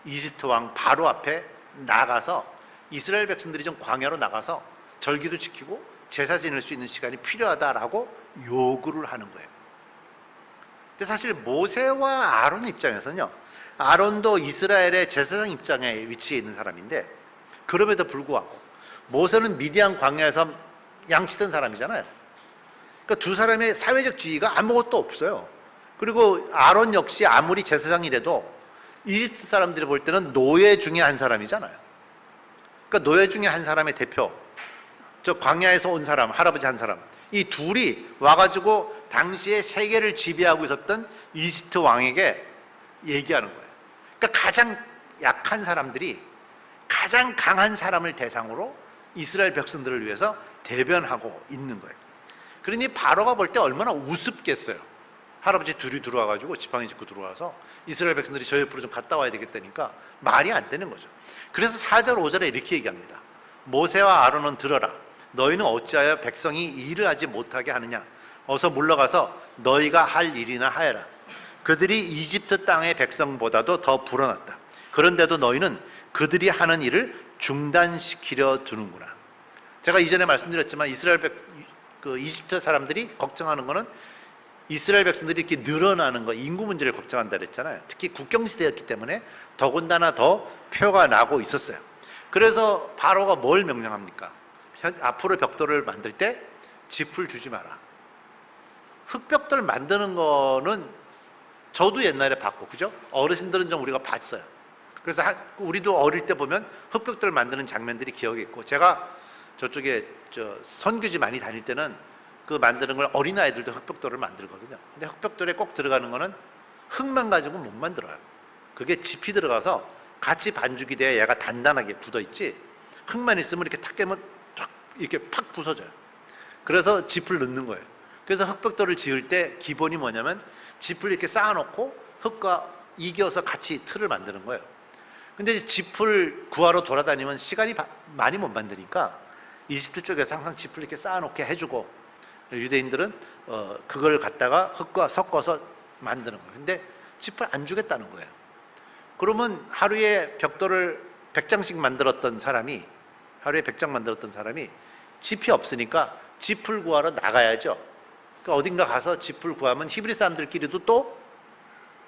이집트 왕 바로 앞에 나가서 이스라엘 백성들이 좀 광야로 나가서 절기도 지키고 제사 지낼 수 있는 시간이 필요하다라고 요구를 하는 거예요. 근데 사실 모세와 아론 입장에서는요, 아론도 이스라엘의 제사장 입장에 위치해 있는 사람인데, 그럼에도 불구하고 모세는 미디안 광야에서 양치던 사람이잖아요. 그러니까 두 사람의 사회적 지위가 아무것도 없어요. 그리고 아론 역시 아무리 제사장이라도 이집트 사람들이 볼 때는 노예 중에 한 사람이잖아요. 그러니까 노예 중에 한 사람의 대표, 저 광야에서 온 사람, 할아버지 한 사람, 이 둘이 와가지고 당시에 세계를 지배하고 있었던 이집트 왕에게 얘기하는 거예요. 그러니까 가장 약한 사람들이 가장 강한 사람을 대상으로 이스라엘 백성들을 위해서 대변하고 있는 거예요. 그러니 바로가 볼 때 얼마나 우습겠어요. 할아버지 둘이 들어와가지고 지팡이 짚고 들어와서 이스라엘 백성들이 저 옆으로 좀 갔다 와야 되겠다니까 말이 안 되는 거죠. 그래서 4절 5절에 이렇게 얘기합니다. 모세와 아론은 들어라. 너희는 어찌하여 백성이 일을 하지 못하게 하느냐. 어서 물러가서 너희가 할 일이나 하여라. 그들이 이집트 땅의 백성보다도 더 불어났다. 그런데도 너희는 그들이 하는 일을 중단시키려 두는구나. 제가 이전에 말씀드렸지만 이집트 사람들이 걱정하는 거는 이스라엘 백성들이 이렇게 늘어나는 거, 인구 문제를 걱정한다 그랬잖아요. 특히 국경시대였기 때문에 더군다나 더 표가 나고 있었어요. 그래서 바로가 뭘 명령합니까? 앞으로 벽돌을 만들 때 짚을 주지 마라. 흙벽돌 만드는 거는 저도 옛날에 봤고, 그죠? 어르신들은 좀 우리가 봤어요. 그래서 우리도 어릴 때 보면 흙벽돌 만드는 장면들이 기억에 있고, 제가 저쪽에 선교지 많이 다닐 때는 그 만드는 걸 어린아이들도 흙벽돌을 만들거든요. 근데 흙벽돌에 꼭 들어가는 거는 흙만 가지고 못 만들어요. 그게 짚이 들어가서 같이 반죽이 돼야 얘가 단단하게 굳어있지, 흙만 있으면 이렇게 탁 깨면 탁 이렇게 팍 부서져요. 그래서 짚을 넣는 거예요. 그래서 흙벽돌을 지을 때 기본이 뭐냐면 짚을 이렇게 쌓아놓고 흙과 이겨서 같이 틀을 만드는 거예요. 근데 짚을 구하러 돌아다니면 시간이 많이 못 만드니까 이집트 쪽에서 항상 짚을 이렇게 쌓아놓게 해주고, 유대인들은 그걸 갖다가 흙과 섞어서 만드는 거예요. 근데 짚을 안 주겠다는 거예요. 그러면 하루에 벽돌을 100장씩 만들었던 사람이, 하루에 100장 만들었던 사람이 짚이 없으니까 짚을 구하러 나가야죠. 그러니까 어딘가 가서 짚을 구하면 히브리 사람들끼리도 또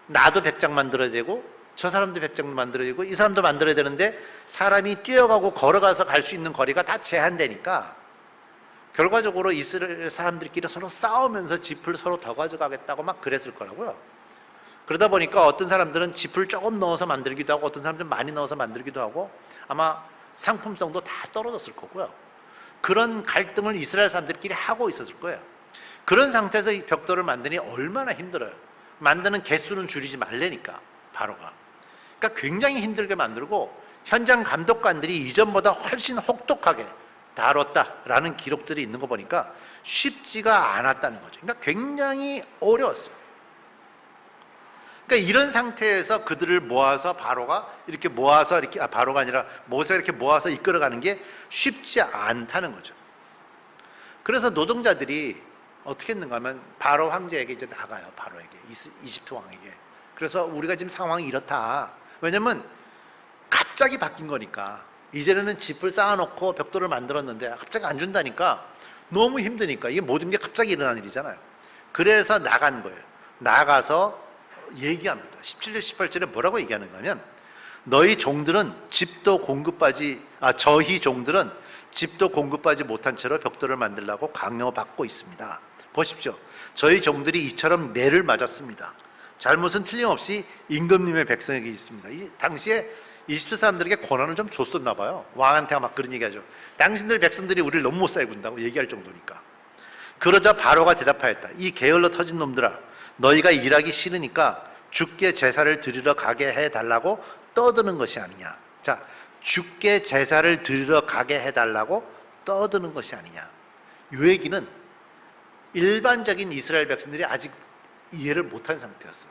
나도 100장 만들어야 되고 저 사람도 100장 만들어야 되고 이 사람도 만들어야 되는데, 사람이 뛰어가고 걸어가서 갈 수 있는 거리가 다 제한되니까 결과적으로 이스라엘 사람들끼리 서로 싸우면서 짚을 서로 더 가져가겠다고 막 그랬을 거라고요. 그러다 보니까 어떤 사람들은 짚을 조금 넣어서 만들기도 하고 어떤 사람들은 많이 넣어서 만들기도 하고 아마 상품성도 다 떨어졌을 거고요. 그런 갈등을 이스라엘 사람들끼리 하고 있었을 거예요. 그런 상태에서 이 벽돌을 만드니 얼마나 힘들어요. 만드는 개수는 줄이지 말래니까 바로가. 그러니까 굉장히 힘들게 만들고 현장 감독관들이 이전보다 훨씬 혹독하게 다뤘다라는 기록들이 있는 거 보니까 쉽지가 않았다는 거죠. 그러니까 굉장히 어려웠어요. 그러니까 이런 상태에서 그들을 모아서 바로가 이렇게 모아서 이렇게 바로가 아니라 모세가 이렇게 모아서 이끌어가는 게 쉽지 않다는 거죠. 그래서 노동자들이 어떻게 했는가 하면 바로 황제에게 이제 나가요. 바로에게, 이집트 왕에게. 그래서 우리가 지금 상황이 이렇다. 왜냐면 갑자기 바뀐 거니까. 이전에는 집을 쌓아놓고 벽돌을 만들었는데 갑자기 안 준다니까 너무 힘드니까 이게 모든 게 갑자기 일어나는 일이잖아요. 그래서 나간 거예요. 나가서 얘기합니다. 17절 18절에 뭐라고 얘기하는가 하면 너희 종들은 저희 종들은 집도 공급하지 못한 채로 벽돌을 만들라고 강요받고 있습니다. 보십시오. 저희 종들이 이처럼 매를 맞았습니다. 잘못은 틀림없이 임금님의 백성에게 있습니다. 이 당시에 이집트 사람들에게 권한을 좀 줬었나 봐요. 왕한테 막 그런 얘기하죠. 당신들 백성들이 우리를 너무 못 살게 군다고 얘기할 정도니까. 그러자 바로가 대답하였다. 이 게을러 터진 놈들아, 너희가 일하기 싫으니까 주께 제사를 드리러 가게 해달라고 떠드는 것이 아니냐. 자, 주께 제사를 드리러 가게 해달라고 떠드는 것이 아니냐. 이 얘기는 일반적인 이스라엘 백성들이 아직 이해를 못한 상태였어요.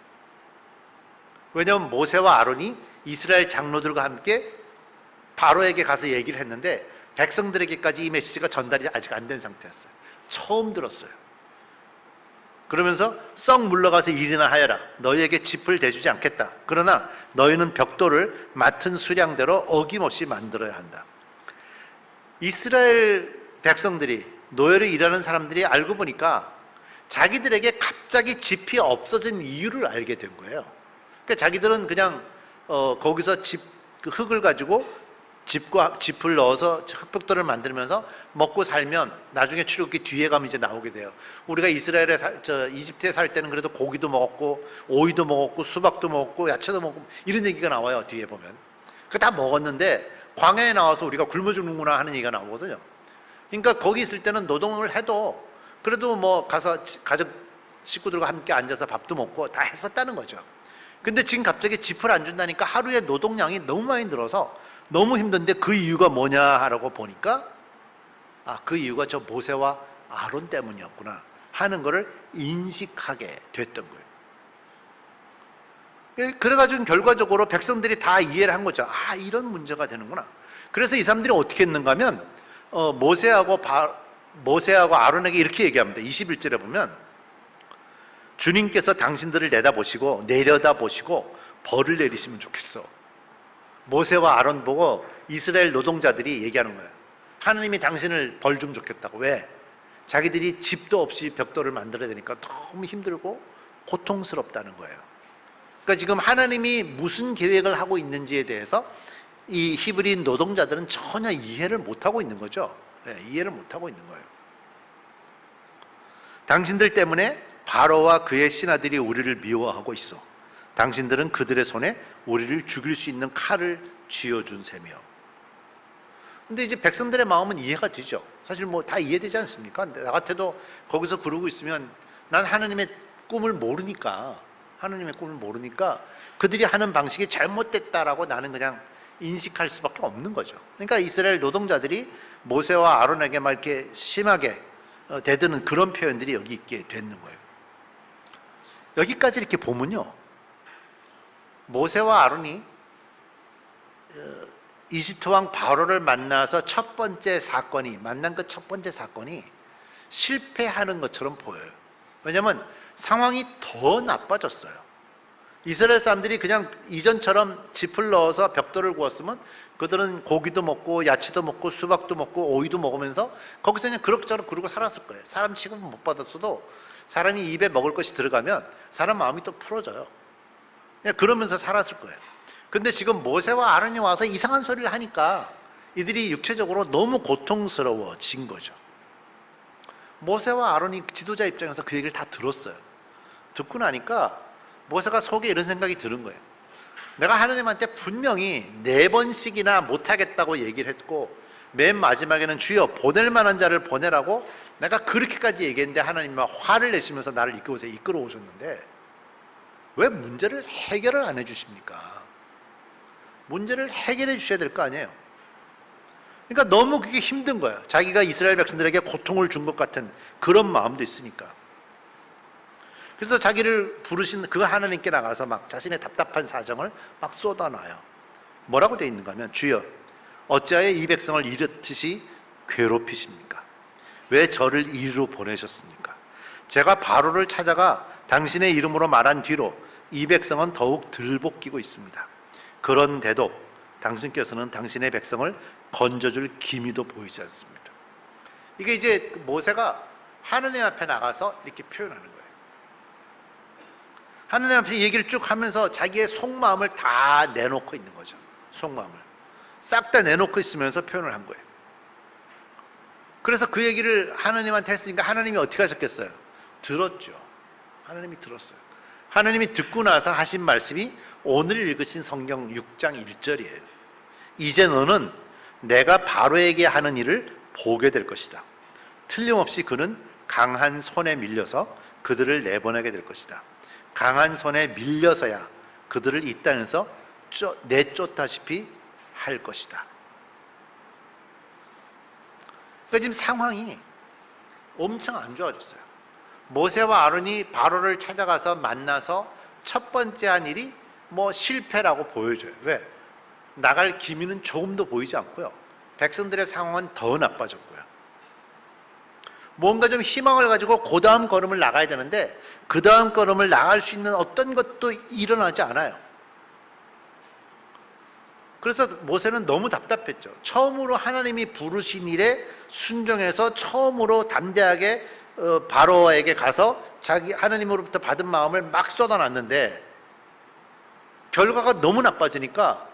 왜냐하면 모세와 아론이 이스라엘 장로들과 함께 바로에게 가서 얘기를 했는데 백성들에게까지 이 메시지가 전달이 아직 안 된 상태였어요. 처음 들었어요. 그러면서 썩 물러가서 일이나 하여라. 너희에게 짚을 대주지 않겠다. 그러나 너희는 벽돌을 맡은 수량대로 어김없이 만들어야 한다. 이스라엘 백성들이, 노예로 일하는 사람들이 알고 보니까 자기들에게 갑자기 짚이 없어진 이유를 알게 된 거예요. 그러니까 자기들은 그냥 거기서 그 흙을 가지고 짚을 넣어서 흙벽돌을 만들면서 먹고 살면 나중에 출애굽기 뒤에 가면 이제 나오게 돼요. 우리가 이집트에 살 때는 그래도 고기도 먹었고 오이도 먹었고 수박도 먹었고 야채도 먹고 이런 얘기가 나와요. 뒤에 보면 그 다 먹었는데 광야에 나와서 우리가 굶어 죽는구나 하는 얘기가 나오거든요. 그러니까 거기 있을 때는 노동을 해도 그래도 뭐 가서 가족 식구들과 함께 앉아서 밥도 먹고 다 했었다는 거죠. 근데 지금 갑자기 짚을 안 준다니까 하루에 노동량이 너무 많이 늘어서 너무 힘든데 그 이유가 뭐냐 하라고 보니까 그 이유가 저 모세와 아론 때문이었구나 하는 것을 인식하게 됐던 거예요. 그래가지고 결과적으로 백성들이 다 이해를 한 거죠. 이런 문제가 되는구나. 그래서 이 사람들이 어떻게 했는가 하면 모세하고 아론에게 이렇게 얘기합니다. 21절에 보면 주님께서 당신들을 내려다보시고 벌을 내리시면 좋겠어. 모세와 아론 보고 이스라엘 노동자들이 얘기하는 거예요. 하나님이 당신을 벌 좀 좋겠다고. 왜? 자기들이 집도 없이 벽돌을 만들어야 되니까 너무 힘들고 고통스럽다는 거예요. 그러니까 지금 하나님이 무슨 계획을 하고 있는지에 대해서 이 히브리 노동자들은 전혀 이해를 못하고 있는 거죠. 이해를 못하고 있는 거예요. 당신들 때문에 바로와 그의 신하들이 우리를 미워하고 있어. 당신들은 그들의 손에 우리를 죽일 수 있는 칼을 쥐어준 셈이요. 근데 이제 백성들의 마음은 이해가 되죠. 사실 뭐 다 이해되지 않습니까? 나 같아도 거기서 그러고 있으면 난 하나님의 꿈을 모르니까 그들이 하는 방식이 잘못됐다라고 나는 그냥 인식할 수밖에 없는 거죠. 그러니까 이스라엘 노동자들이 모세와 아론에게 막 이렇게 심하게 대드는 그런 표현들이 여기 있게 되는 거예요. 여기까지 이렇게 보면요, 모세와 아론이 이집트 왕 바로를 만나서 만난 그 첫 번째 사건이 실패하는 것처럼 보여요. 왜냐하면 상황이 더 나빠졌어요. 이스라엘 사람들이 그냥 이전처럼 짚을 넣어서 벽돌을 구웠으면 그들은 고기도 먹고 야채도 먹고 수박도 먹고 오이도 먹으면서 거기서 그냥 그럭저럭 그러고 살았을 거예요. 사람 취급 못 받았어도 사람이 입에 먹을 것이 들어가면 사람 마음이 또 풀어져요. 그냥 그러면서 살았을 거예요. 근데 지금 모세와 아론이 와서 이상한 소리를 하니까 이들이 육체적으로 너무 고통스러워진 거죠. 모세와 아론이 지도자 입장에서 그 얘기를 다 들었어요. 듣고 나니까 모세가 속에 이런 생각이 드는 거예요. 내가 하나님한테 분명히 4번씩이나 못하겠다고 얘기를 했고 맨 마지막에는 주여 보낼 만한 자를 보내라고 내가 그렇게까지 얘기했는데 하나님 막 화를 내시면서 나를 이끌어 오셨는데 왜 문제를 해결을 안 해주십니까? 문제를 해결해 주셔야 될 거 아니에요. 그러니까 너무 그게 힘든 거예요. 자기가 이스라엘 백성들에게 고통을 준 것 같은 그런 마음도 있으니까. 그래서 자기를 부르신 그 하나님께 나가서 막 자신의 답답한 사정을 막 쏟아놔요. 뭐라고 되어 있는가 하면, 주여 어찌하여 이 백성을 이렇듯이 괴롭히십니까? 왜 저를 이리로 보내셨습니까? 제가 바로를 찾아가 당신의 이름으로 말한 뒤로 이 백성은 더욱 들볶이고 있습니다. 그런데도 당신께서는 당신의 백성을 건져줄 기미도 보이지 않습니다. 이게 이제 모세가 하느님 앞에 나가서 이렇게 표현하는 거예요. 하느님 앞에 얘기를 쭉 하면서 자기의 속마음을 다 내놓고 있는 거죠. 속마음을 싹 다 내놓고 있으면서 표현을 한 거예요. 그래서 그 얘기를 하나님한테 했으니까 하나님이 어떻게 하셨겠어요? 들었죠. 하나님이 들었어요. 하나님이 듣고 나서 하신 말씀이 오늘 읽으신 성경 6장 1절이에요. 이제 너는 내가 바로에게 하는 일을 보게 될 것이다. 틀림없이 그는 강한 손에 밀려서 그들을 내보내게 될 것이다. 강한 손에 밀려서야 그들을 이 땅에서 내쫓다시피 할 것이다. 그러니까 지금 상황이 엄청 안 좋아졌어요. 모세와 아론이 바로를 찾아가서 만나서 첫 번째 한 일이 실패라고 보여져요. 왜? 나갈 기미는 조금도 보이지 않고요. 백성들의 상황은 더 나빠졌고요. 뭔가 좀 희망을 가지고 그 다음 걸음을 나가야 되는데 그 다음 걸음을 나갈 수 있는 어떤 것도 일어나지 않아요. 그래서 모세는 너무 답답했죠. 처음으로 하나님이 부르신 일에 순종해서 처음으로 담대하게 바로에게 가서 자기 하나님으로부터 받은 마음을 막 쏟아놨는데 결과가 너무 나빠지니까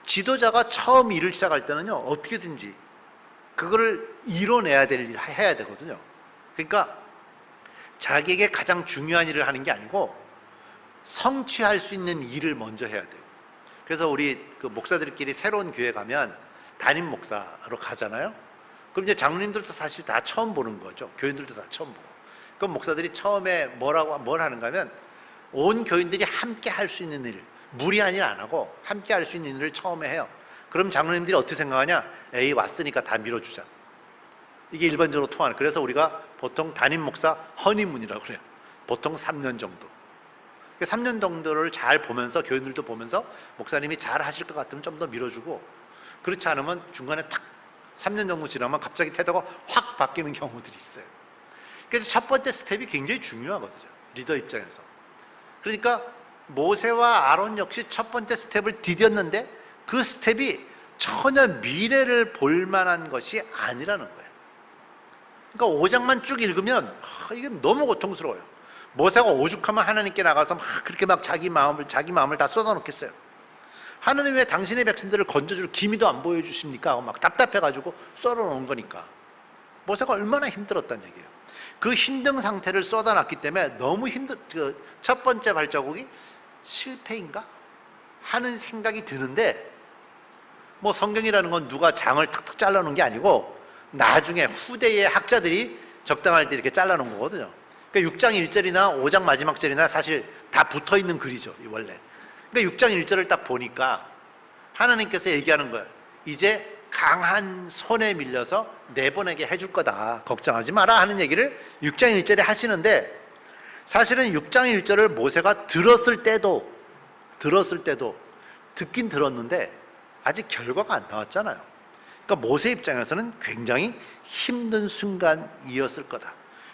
지도자가 처음 일을 시작할 때는요, 어떻게든지 그거를 이뤄내야 될 일 해야 되거든요. 그러니까 자기에게 가장 중요한 일을 하는 게 아니고 성취할 수 있는 일을 먼저 해야 돼요. 그래서 우리 그 목사들끼리 새로운 교회 가면 담임 목사로 가잖아요. 그럼 이제 장로님들도 사실 다 처음 보는 거죠. 교인들도 다 처음 보고. 그럼 목사들이 처음에 뭘 하는가 하면 온 교인들이 함께 할 수 있는 일, 무리한 일 안 하고 함께 할 수 있는 일을 처음에 해요. 그럼 장로님들이 어떻게 생각하냐? 에이, 왔으니까 다 밀어주자. 이게 일반적으로 통하는. 그래서 우리가 보통 담임 목사 허니문이라고 그래요. 보통 3년 정도. 3년 정도를 잘 보면서 교인들도 보면서 목사님이 잘 하실 것 같으면 좀 더 밀어주고, 그렇지 않으면 중간에 탁 3년 정도 지나면 갑자기 태도가 확 바뀌는 경우들이 있어요. 그래서 첫 번째 스텝이 굉장히 중요하거든요, 리더 입장에서. 그러니까 모세와 아론 역시 첫 번째 스텝을 디뎠는데 그 스텝이 전혀 미래를 볼 만한 것이 아니라는 거예요. 그러니까 5장만 쭉 읽으면 이게 너무 고통스러워요. 모세가 오죽하면 하나님께 나가서 그렇게 자기 마음을 다 쏟아놓겠어요. 하나님 왜 당신의 백성들을 건져줄 기미도 안 보여주십니까? 하고 막 답답해가지고 썰어놓은 거니까. 모세가 얼마나 힘들었단 얘기예요. 그 힘든 상태를 쏟아놨기 때문에 너무 첫 번째 발자국이 실패인가? 하는 생각이 드는데, 성경이라는 건 누가 장을 탁탁 잘라놓은 게 아니고 나중에 후대의 학자들이 적당할 때 이렇게 잘라놓은 거거든요. 그러니까 6장 1절이나 5장 마지막 절이나 사실 다 붙어있는 글이죠, 원래. 그러니까 6장 1절을 딱 보니까 하나님께서 얘기하는 거예요. 이제 강한 손에 밀려서 내보내게 해줄 거다, 걱정하지 마라 하는 얘기를 6장 1절에 하시는데, 사실은 6장 1절을 모세가 들었을 때도 듣긴 들었는데 아직 결과가 안 나왔잖아요. 그러니까 모세 입장에서는 굉장히 힘든 순간이었을 거다.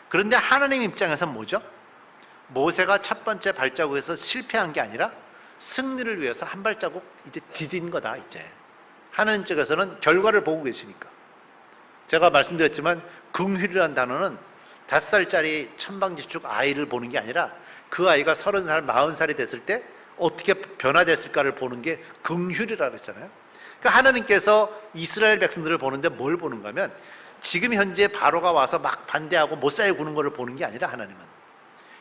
그런데 하나님 입장에서는 뭐죠? 모세가 첫 번째 발자국에서 실패한 게 아니라 승리를 위해서 한 발자국 이제 디딘 거다. 이제 하나님 쪽에서는 결과를 보고 계시니까. 제가 말씀드렸지만 긍휼이라는 단어는 5살짜리 천방지축 아이를 보는 게 아니라 그 아이가 30살, 40살이 됐을 때 어떻게 변화됐을까를 보는 게 긍휼이라고 했잖아요. 그러니까 하나님께서 이스라엘 백성들을 보는데 뭘 보는가 하면 지금 현재 바로가 와서 막 반대하고 못 살게 구는 것을 보는 게 아니라, 하나님은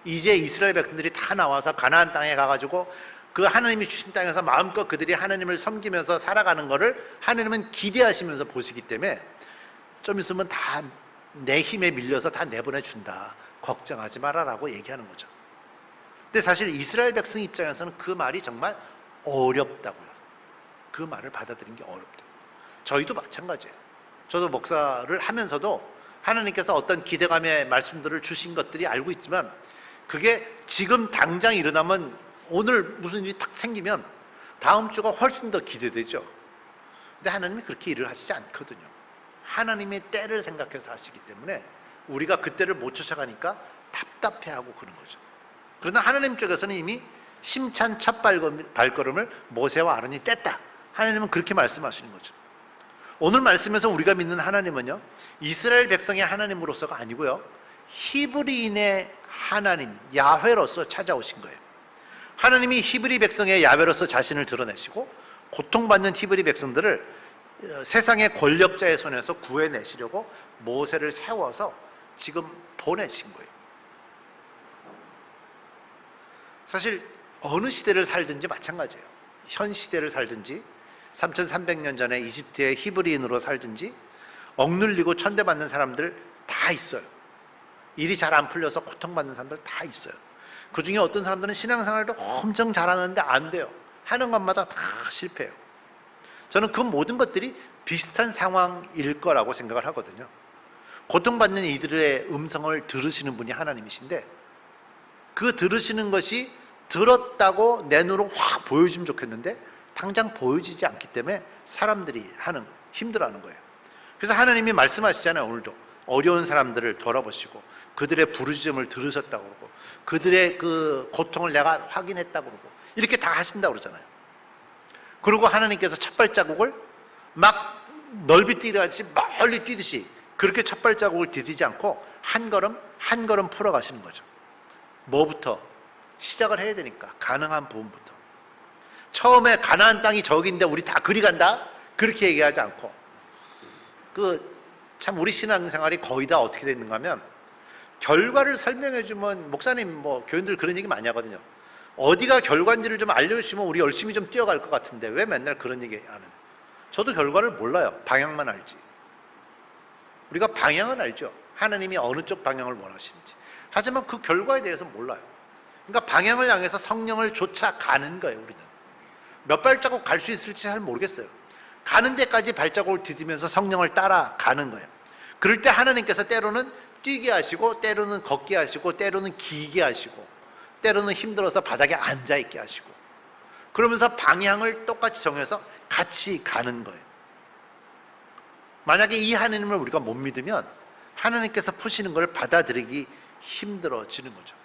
이제 이스라엘 백성들이 다 나와서 가나안 땅에 가가지고 그 하나님이 주신 땅에서 마음껏 그들이 하나님을 섬기면서 살아가는 것을 하나님은 기대하시면서 보시기 때문에 좀 있으면 다 내 힘에 밀려서 다 내보내준다. 걱정하지 마라라고 얘기하는 거죠. 근데 사실 이스라엘 백성 입장에서는 그 말이 정말 어렵다고요. 그 말을 받아들이는 게 어렵다. 저희도 마찬가지예요. 저도 목사를 하면서도 하나님께서 어떤 기대감의 말씀들을 주신 것들이 알고 있지만 그게 지금 당장 일어나면 오늘 무슨 일이 탁 생기면 다음 주가 훨씬 더 기대되죠. 근데 하나님이 그렇게 일을 하시지 않거든요. 하나님의 때를 생각해서 하시기 때문에 우리가 그 때를 못 쫓아가니까 답답해하고 그런 거죠. 그러나 하나님 쪽에서는 이미 힘찬 첫 발걸음을 모세와 아론이 뗐다. 하나님은 그렇게 말씀하시는 거죠. 오늘 말씀에서 우리가 믿는 하나님은요, 이스라엘 백성의 하나님으로서가 아니고요, 히브리인의 하나님 야훼로서 찾아오신 거예요. 하나님이 히브리 백성의 야훼로서 자신을 드러내시고 고통받는 히브리 백성들을 세상의 권력자의 손에서 구해내시려고 모세를 세워서 지금 보내신 거예요. 사실 어느 시대를 살든지 마찬가지예요. 현 시대를 살든지 3300년 전에 이집트의 히브리인으로 살든지 억눌리고 천대받는 사람들 다 있어요. 일이 잘 안 풀려서 고통받는 사람들 다 있어요. 그 중에 어떤 사람들은 신앙생활도 엄청 잘하는데 안 돼요. 하는 것마다 다 실패해요. 저는 그 모든 것들이 비슷한 상황일 거라고 생각을 하거든요. 고통받는 이들의 음성을 들으시는 분이 하나님이신데 그 들으시는 것이 들었다고 내 눈으로 확 보여주면 좋겠는데 당장 보여지지 않기 때문에 사람들이 힘들어하는 거예요. 그래서 하나님이 말씀하시잖아요. 오늘도 어려운 사람들을 돌아보시고 그들의 부르짖음을 들으셨다고 그러고 그들의 그 고통을 내가 확인했다고 그러고 이렇게 다 하신다고 그러잖아요. 그리고 하나님께서 첫 발자국을 막 넓이 뛰듯이 멀리 뛰듯이 그렇게 첫 발자국을 디디지 않고 한 걸음 한 걸음 풀어가시는 거죠. 뭐부터? 시작을 해야 되니까 가능한 부분부터. 처음에 가나안 땅이 저기인데 우리 다 그리 간다? 그렇게 얘기하지 않고 참 우리 신앙생활이 거의 다 어떻게 되는가 하면 결과를 설명해 주면 목사님 교인들 그런 얘기 많이 하거든요. 어디가 결과인지를 좀 알려주시면 우리 열심히 좀 뛰어갈 것 같은데 왜 맨날 그런 얘기 안 해요? 저도 결과를 몰라요. 방향만 알지. 우리가 방향은 알죠. 하나님이 어느 쪽 방향을 원하시는지. 하지만 그 결과에 대해서 몰라요. 그러니까 방향을 향해서 성령을 쫓아가는 거예요. 우리는 몇 발자국 갈 수 있을지 잘 모르겠어요. 가는 데까지 발자국을 디디면서 성령을 따라가는 거예요. 그럴 때 하나님께서 때로는 뛰게 하시고 때로는 걷게 하시고 때로는 기게 하시고 때로는 힘들어서 바닥에 앉아있게 하시고 그러면서 방향을 똑같이 정해서 같이 가는 거예요. 만약에 이 하나님을 우리가 못 믿으면 하나님께서 푸시는 걸 받아들이기 힘들어지는 거죠.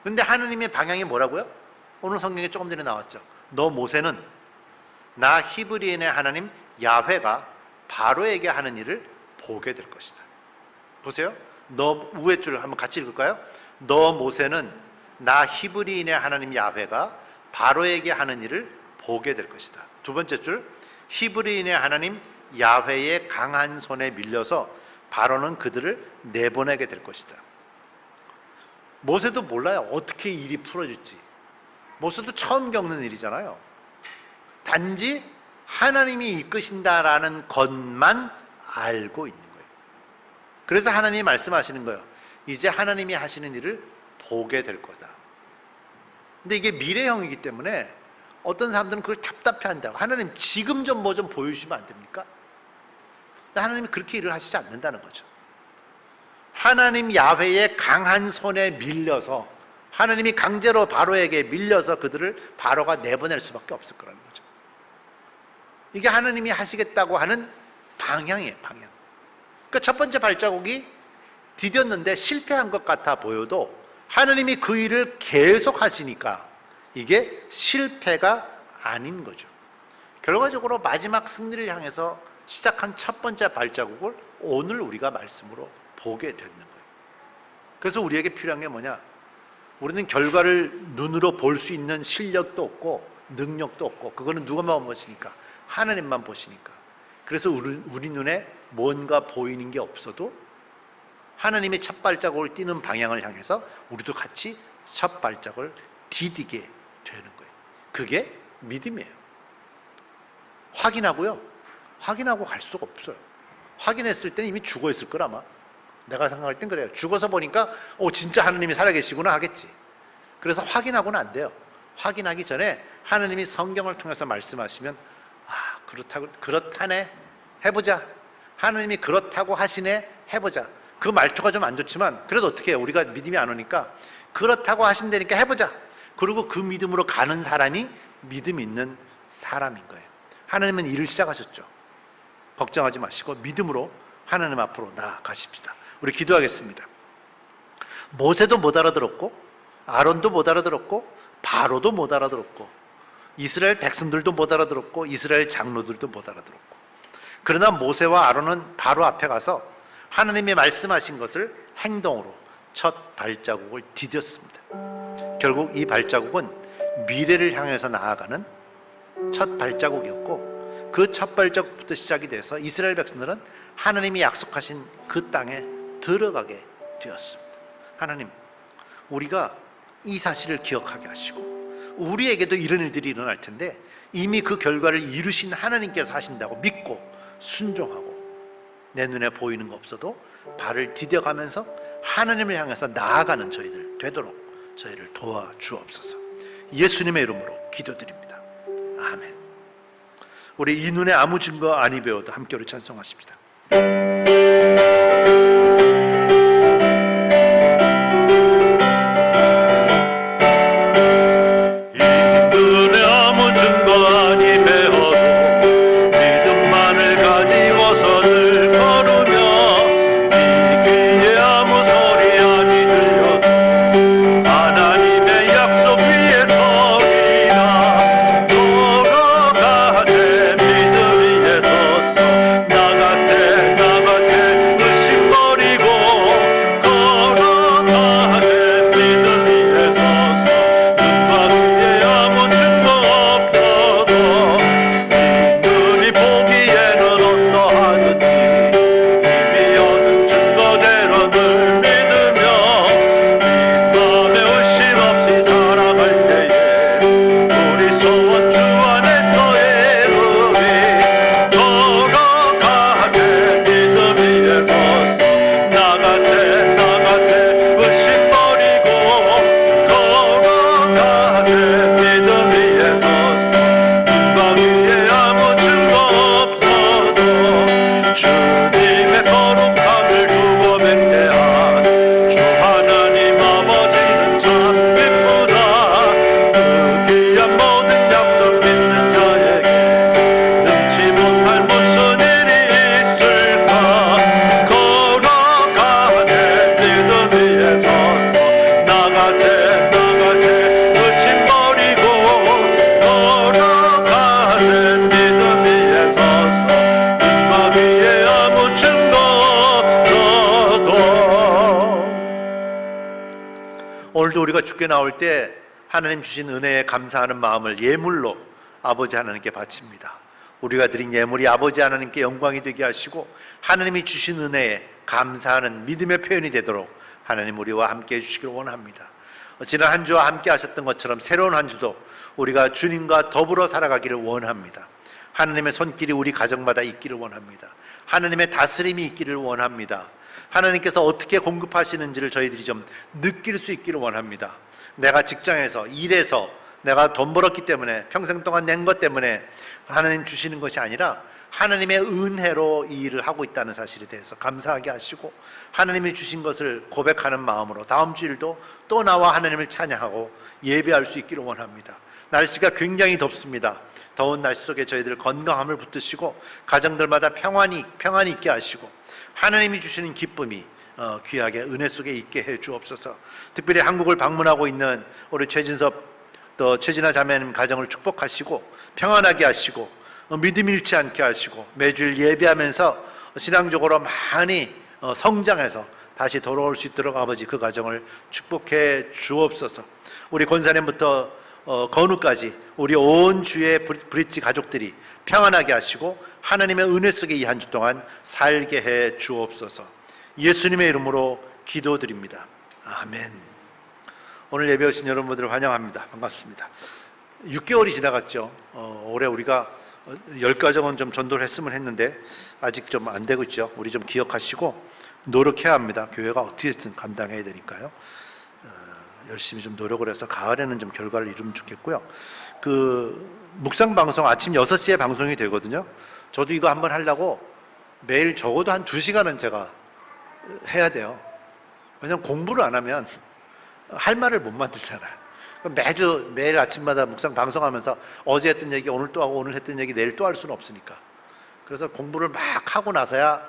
그런데 하나님의 방향이 뭐라고요? 오늘 성경에 조금 전에 나왔죠. 너 모세는 나 히브리인의 하나님 야훼가 바로에게 하는 일을 보게 될 것이다. 보세요. 너 위에 줄 한번 같이 읽을까요? 너 모세는 나 히브리인의 하나님 야훼가 바로에게 하는 일을 보게 될 것이다. 두 번째 줄 히브리인의 하나님 야훼의 강한 손에 밀려서 바로는 그들을 내보내게 될 것이다. 모세도 몰라요. 어떻게 일이 풀어질지. 모세도 처음 겪는 일이잖아요. 단지 하나님이 이끄신다라는 것만 알고 있는 거예요. 그래서 하나님이 말씀하시는 거예요. 이제 하나님이 하시는 일을 보게 될 거다. 근데 이게 미래형이기 때문에 어떤 사람들은 그걸 답답해한다고. 하나님 지금 좀 뭐 좀 보여주시면 안 됩니까? 근데 하나님이 그렇게 일을 하시지 않는다는 거죠. 하나님 야훼의 강한 손에 밀려서 하나님이 강제로 바로에게 밀려서 그들을 바로가 내보낼 수밖에 없을 거라는 거죠. 이게 하나님이 하시겠다고 하는 방향이에요. 방향. 그러니까 첫 번째 발자국이 디뎠는데 실패한 것 같아 보여도 하나님이 그 일을 계속 하시니까 이게 실패가 아닌 거죠. 결과적으로 마지막 승리를 향해서 시작한 첫 번째 발자국을 오늘 우리가 말씀으로 보게 되는 거예요. 그래서 우리에게 필요한 게 뭐냐? 우리는 결과를 눈으로 볼 수 있는 실력도 없고 능력도 없고 그거는 누가만 보시니까 하나님만 보시니까. 그래서 우리 눈에 뭔가 보이는 게 없어도 하나님의 첫 발자국을 띄는 방향을 향해서 우리도 같이 첫 발자국을 디디게 되는 거예요. 그게 믿음이에요. 확인하고요. 확인하고 갈 수가 없어요. 확인했을 때는 이미 죽어 있을 걸 아마. 내가 생각할 땐 그래요. 죽어서 보니까 진짜 하느님이 살아계시구나 하겠지. 그래서 확인하고는 안 돼요. 확인하기 전에 하느님이 성경을 통해서 말씀하시면 그렇다네, 해보자. 하느님이 그렇다고 하시네, 해보자. 그 말투가 좀 안 좋지만 그래도 어떻게 해요? 우리가 믿음이 안 오니까 그렇다고 하신다니까 해보자. 그리고 그 믿음으로 가는 사람이 믿음 있는 사람인 거예요. 하나님은 일을 시작하셨죠. 걱정하지 마시고 믿음으로 하나님 앞으로 나아가십시다. 우리 기도하겠습니다. 모세도 못 알아들었고, 아론도 못 알아들었고, 바로도 못 알아들었고, 이스라엘 백성들도 못 알아들었고, 이스라엘 장로들도 못 알아들었고, 그러나 모세와 아론은 바로 앞에 가서 하나님이 말씀하신 것을 행동으로 첫 발자국을 디뎠습니다. 결국 이 발자국은 미래를 향해서 나아가는 첫 발자국이었고, 그 첫 발자국부터 시작이 돼서 이스라엘 백성들은 하나님이 약속하신 그 땅에 들어가게 되었습니다. 하나님, 우리가 이 사실을 기억하게 하시고 우리에게도 이런 일들이 일어날 텐데 이미 그 결과를 이루신 하나님께서 하신다고 믿고 순종하고, 내 눈에 보이는 거 없어도 발을 디뎌가면서 하나님을 향해서 나아가는 저희들 되도록 저희를 도와주옵소서. 예수님의 이름으로 기도드립니다. 아멘. 우리 이 눈에 아무 증거 아니 배워도 함께 우리 찬송하십시다. 오늘도 우리가 주께 나올 때 하나님 주신 은혜에 감사하는 마음을 예물로 아버지 하나님께 바칩니다. 우리가 드린 예물이 아버지 하나님께 영광이 되게 하시고 하나님이 주신 은혜에 감사하는 믿음의 표현이 되도록 하나님 우리와 함께 해주시기를 원합니다. 지난 한 주와 함께 하셨던 것처럼 새로운 한 주도 우리가 주님과 더불어 살아가기를 원합니다. 하나님의 손길이 우리 가정마다 있기를 원합니다. 하나님의 다스림이 있기를 원합니다. 하나님께서 어떻게 공급하시는지를 저희들이 좀 느낄 수 있기를 원합니다. 내가 직장에서 일해서 내가 돈 벌었기 때문에 평생 동안 낸 것 때문에 하나님 주시는 것이 아니라 하나님의 은혜로 이 일을 하고 있다는 사실에 대해서 감사하게 하시고 하나님이 주신 것을 고백하는 마음으로 다음 주일도 또 나와 하나님을 찬양하고 예배할 수 있기를 원합니다. 날씨가 굉장히 덥습니다. 더운 날씨 속에 저희들 건강함을 붙드시고 가정들마다 평안이 있게 하시고 하나님이 주시는 기쁨이 귀하게 은혜 속에 있게 해 주옵소서. 특별히 한국을 방문하고 있는 우리 최진섭 또 최진아 자매님 가정을 축복하시고 평안하게 하시고 믿음 잃지 않게 하시고 매주일 예배하면서 신앙적으로 많이 성장해서 다시 돌아올 수 있도록 아버지 그 가정을 축복해 주옵소서. 우리 권사님부터 건우까지 우리 온 주의 브릿지 가족들이 평안하게 하시고 하나님의 은혜 속에 이 한 주 동안 살게 해 주옵소서. 예수님의 이름으로 기도드립니다. 아멘. 오늘 예배 오신 여러분들을 환영합니다. 반갑습니다. 6개월이 지나갔죠. 올해 우리가 10가정은 좀 전도를 했으면 했는데 아직 좀 안 되고 있죠. 우리 좀 기억하시고 노력해야 합니다. 교회가 어떻게든 감당해야 되니까요. 열심히 좀 노력을 해서 가을에는 좀 결과를 이루면 좋겠고요. 묵상 방송 아침 6시에 방송이 되거든요. 저도 이거 한번 하려고 매일 적어도 한 2시간은 제가 해야 돼요. 왜냐면 공부를 안 하면 할 말을 못 만들잖아요. 매일 아침마다 묵상 방송하면서 어제 했던 얘기 오늘 또 하고 오늘 했던 얘기 내일 또 할 수는 없으니까. 그래서 공부를 막 하고 나서야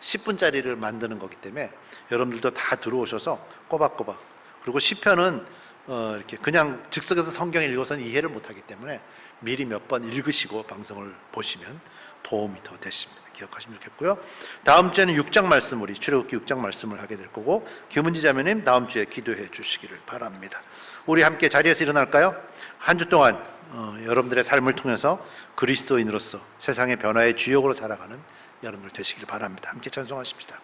10분짜리를 만드는 거기 때문에 여러분들도 다 들어오셔서 꼬박꼬박. 그리고 시편은 이렇게 그냥 즉석에서 성경 읽어서는 이해를 못하기 때문에 미리 몇 번 읽으시고 방송을 보시면 도움이 더 되십니다. 기억하시면 좋겠고요. 다음 주에는 6장 말씀, 우리 출애굽기 6장 말씀을 하게 될 거고, 김은지 자매님 다음 주에 기도해 주시기를 바랍니다. 우리 함께 자리에서 일어날까요? 한 주 동안 여러분들의 삶을 통해서 그리스도인으로서 세상의 변화의 주역으로 살아가는 여러분들 되시길 바랍니다. 함께 찬송하십시다.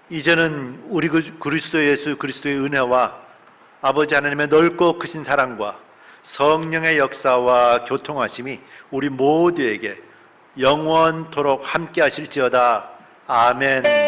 이제는 우리 그리스도 예수 그리스도의 은혜와 아버지 하나님의 넓고 크신 사랑과 성령의 역사와 교통하심이 우리 모두에게 영원토록 함께 하실지어다. 아멘.